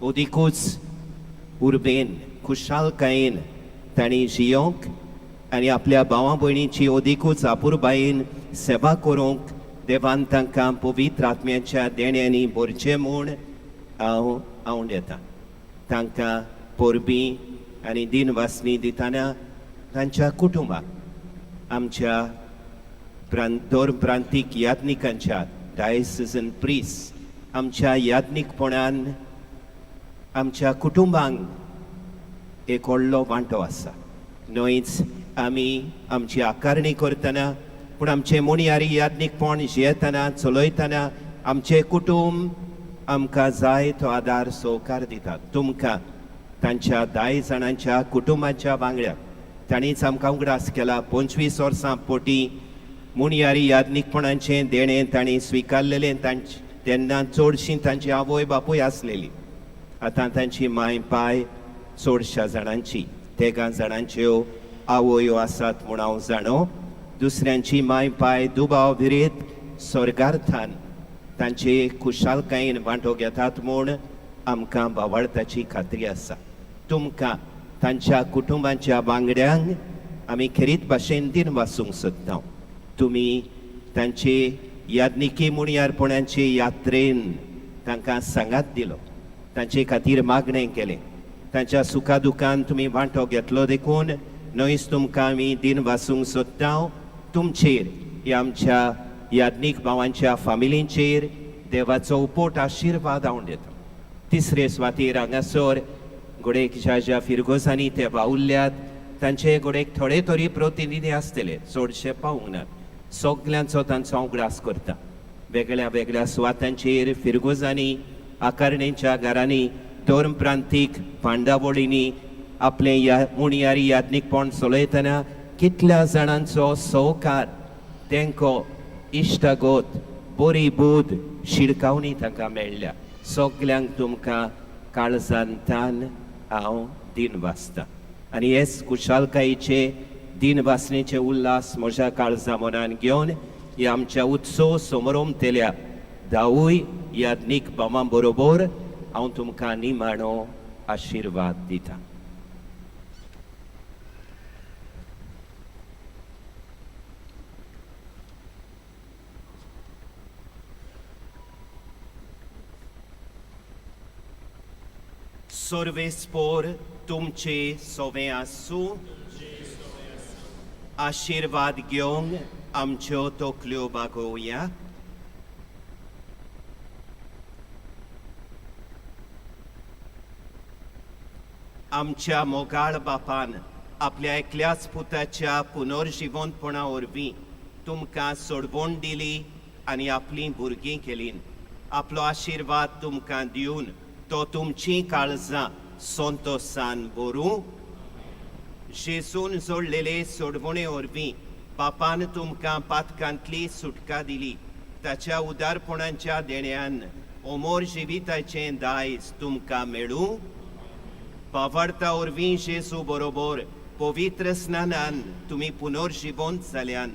ओदिकूच उर्बेन खुशालकायेन तांणी जियोंक आनी आपल्या भावां भयणीची ओदिकूच आपुरबायेन सेवा करूंक देवान तांकां पवित्र आत्म्याच्या देण्यांनी भरचें म्हूण हांव येता. तांकां पोरबी आनी दिन वासनी दितना तांच्या कुटुंबाक आमच्या दोन प्रांतीक यादनिकांच्या डायसिजन प्रिस्ट आमच्या यादनीकपणान आमच्या कुटुंबांक एक व्हडलो वांटो आसा. न्हयच आमी आमची आकारणी करतना पूण आमचें मुणयारी यादनीकपण जियेतना चलयतना आमचें कुटुंब आमकां जाय तो आदार सहकार दितात. तुमकां तांच्या 10 जाणांच्या कुटुंबाच्या वांगड्याक तांणीच आमकां उगडास केला. 25 वर्सां पोटी मुणयारी यादनीकपणाचें देणें तांणी स्विकारलेलें. तेन्ना चडशीं तांची आवय बापूय आसलेली. आतां तांची माय पाय चडश्या जाणांची 13 जाणांच्यो आवयो आसात म्हूण हांव जाणो. दुसऱ्यांची माय पाय दुबाव विरेत स्वर्गार्थान तांचे खुशालकायेन वांटो घेतात म्हूण आमकां भावार्थाची खात्री आसा. तुमकां तांच्या कुटुंबाच्या वांगड्यांक आमी खेरीत भाशेन दिन वाचूंक सोदता. तुमी तांचे यादनिकी मुणयारपणाचे यात्रेन तांकां सांगात दिलो, तांचे खातीर मागणें केलें, तांच्या सुखा दुखान तुमी वांटो घेतलो देखून न्हयच तुमकां आमी दिन वाचूंक सोदता. तुमचेर ह्या आमच्या यादनीक भावांच्या फामिलींचेर देवाचो उपोट आशिर्वाद हांव दिता. तिसरे सुवातेर हांगासर घोडेक ज्या फिरगोजांनी ते वावुरल्यात तांचे घोडेक थोडे तरी प्रतिनिधी आसतले, चडशे पावूंक नात. सगल्यांचो तांचो हांव ग्रास करता. वेगळ्या वेगळ्या सुवातांचेर फिरगोजांनी आकारणेच्या घरांनी दोन प्रांतीक बांदावळींनी आपलें मुणयारी यादनीकपण चलयतना कितल्या जाणांचो सहकार तेंको इश्टागोत बरी बूद शिडकावणी तांकां मेळ्ळ्या. सगल्यांक तुमकां काळजांतान हांव दिन वाचतां. आनी हेच खुशालकायेचे दिन वाचणेचे उल्हास म्हज्या काळजा मनान घेवन ह्या आमच्या उत्सव समारंभतेल्या 10 यादनीक भावां बरोबर हांव तुमकां निमाणो आशिर्वाद दितां. सर्वेस्पोर तुमचे सोवे आसूं. आशिर्वाद घेवंक आमच्यो तोकल्यो बागोवया. आमच्या मोगाळ बापान आपल्या एकल्याच पुताच्या पुनर्जिवंतपणा वरवीं तुमकां सोडवण दिली आनी आपलीं भुरगीं केलीं. आपलो आशिर्वाद तुमकां दिवन तो तुमचीं काळजां संतोशान भरूं. जेजून जोडलेले सोडवणे वरवीं बापान तुमकां पातकांतली सुटका दिली. ताच्या उदारपणाच्या देण्यान अमर जिविताचें दायज तुमकां मेळूं. पावडता वरवीं जेजू बरोबर पवित्र स्नानान तुमी पुनर्जिवंत जाल्यान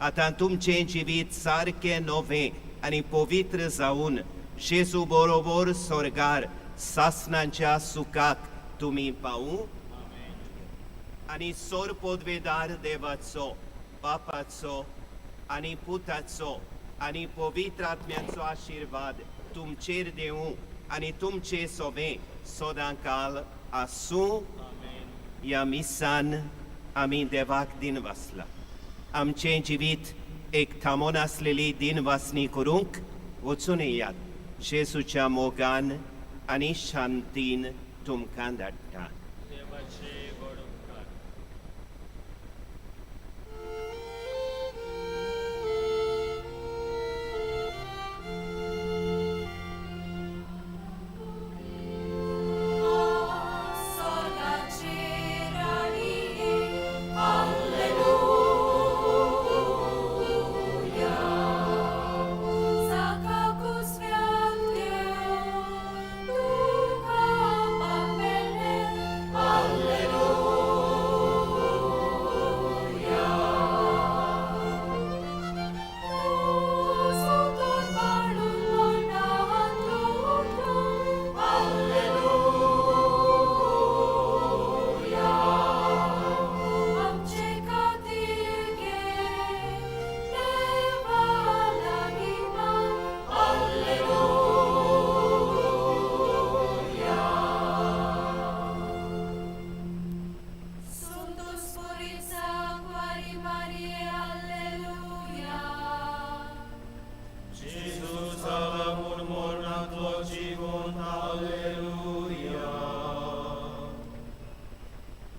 आतां तुमचें जिवीत सारकें नवें आनी पवित्र जावन जेजू बरोबर स्वर्गार सासणाच्या सुखाक तुमी पावूं. आनी सोर पदवेदार देवाचो, बापाचो आनी पुताचो आनी पवित्र आत्म्याचो आशिर्वाद तुमचेर देवूं आनी तुमचे सोबे सदांकाल आसूं. ह्या मिसान आमी देवाक दिनवासला. आमचें जिवीत एक थांबून आसलेली दिनवासनी करूंक वचून येयात. जेजूच्या मोगान आनी शांतीन तुमकां धाडटा.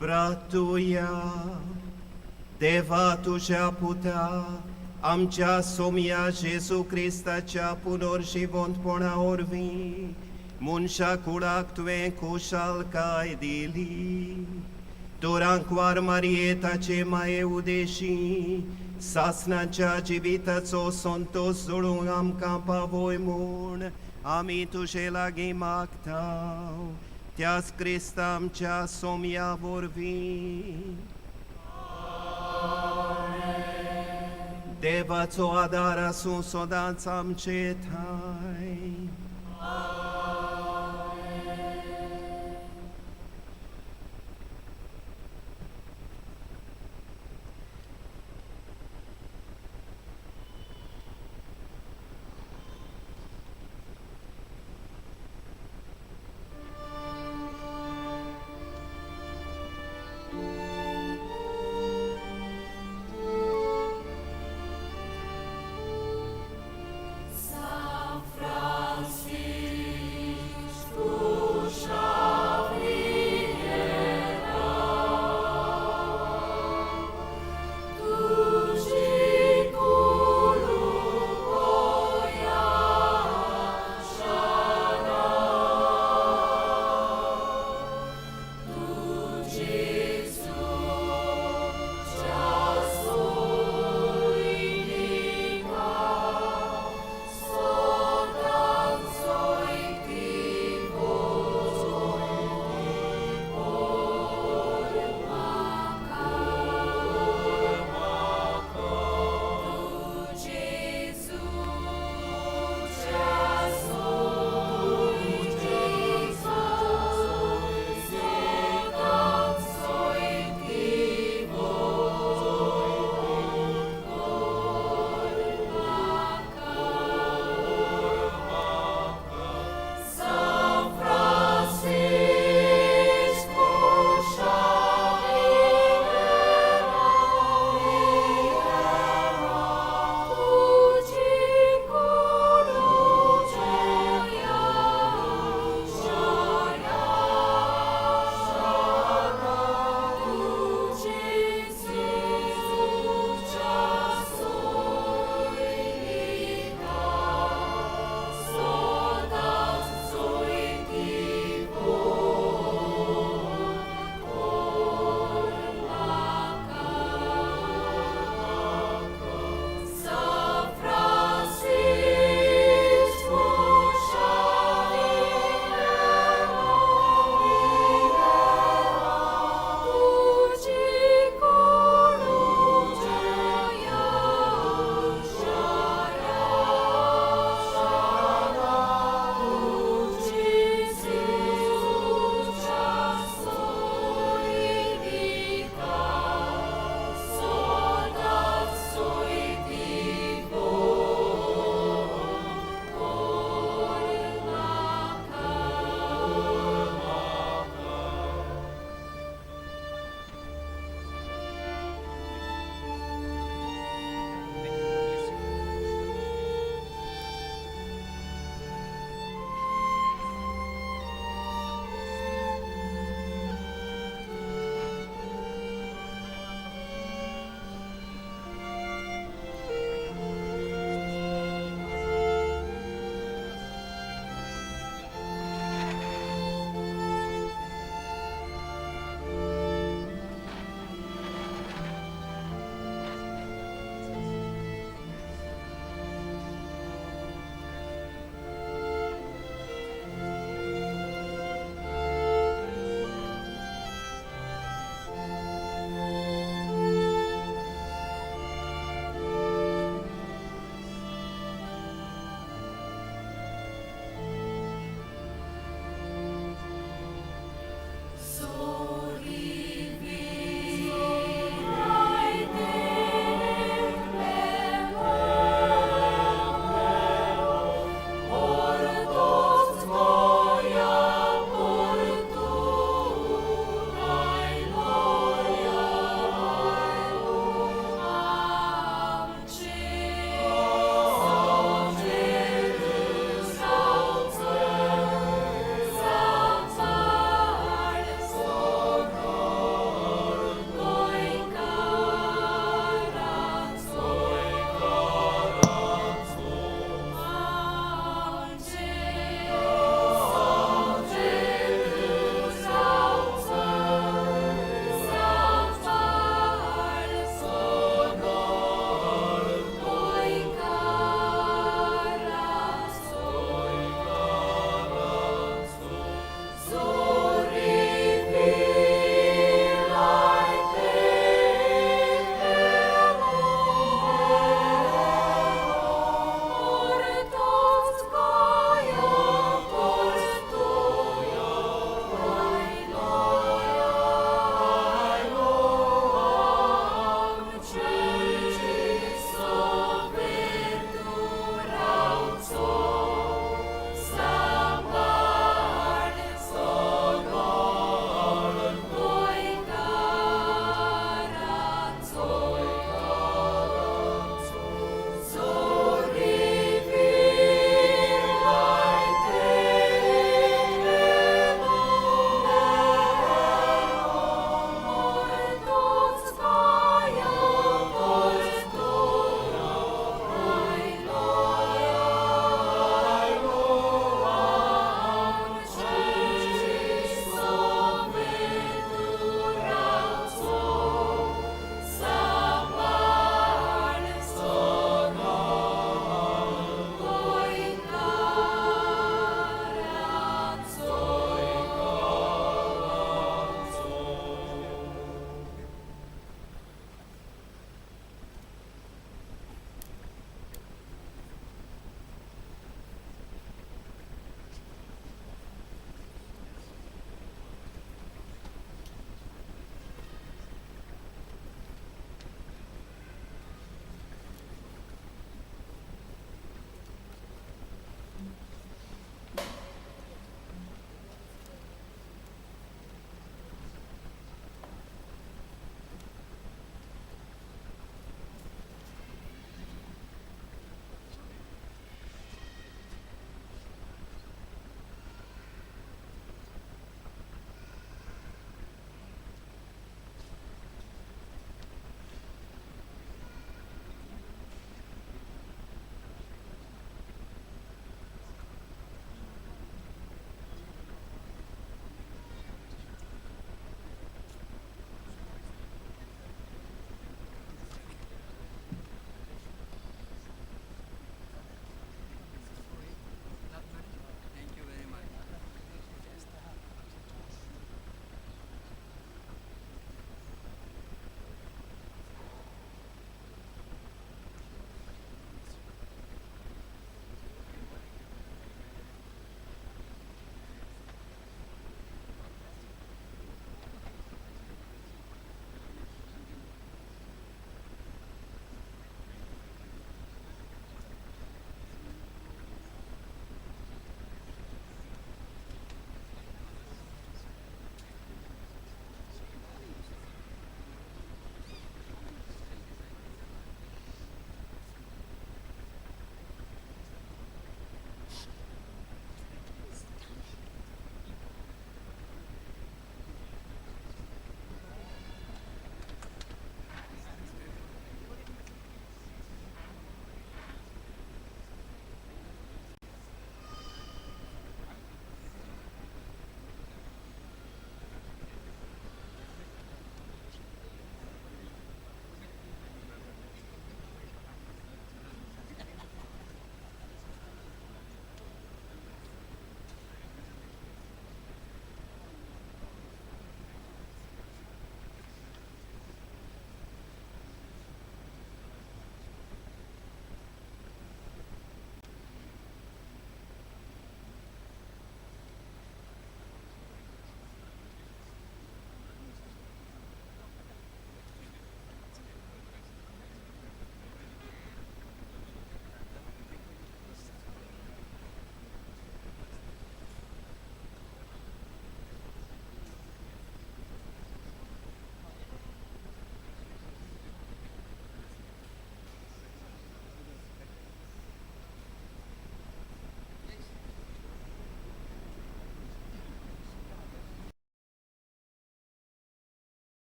प्रार्थुया. देवा तुझ्या पुता आमच्या सोम्या जेजू क्रिस्ताच्या पुनर्जिवंतपणा वरवीं मनशा कुळाक तुवें खुशालकाय दिली. तोरांक वार मारये ताचे माये उदेशी सासणाच्या जिविताचो संतोष जोडूंक आमकां पावय म्हूण आमी तुजे लागीं मागता. त्याच क्रिस्त आमच्या सोम्या वरवीं देवाचो आदार आसूं सदांच आमचे थंय.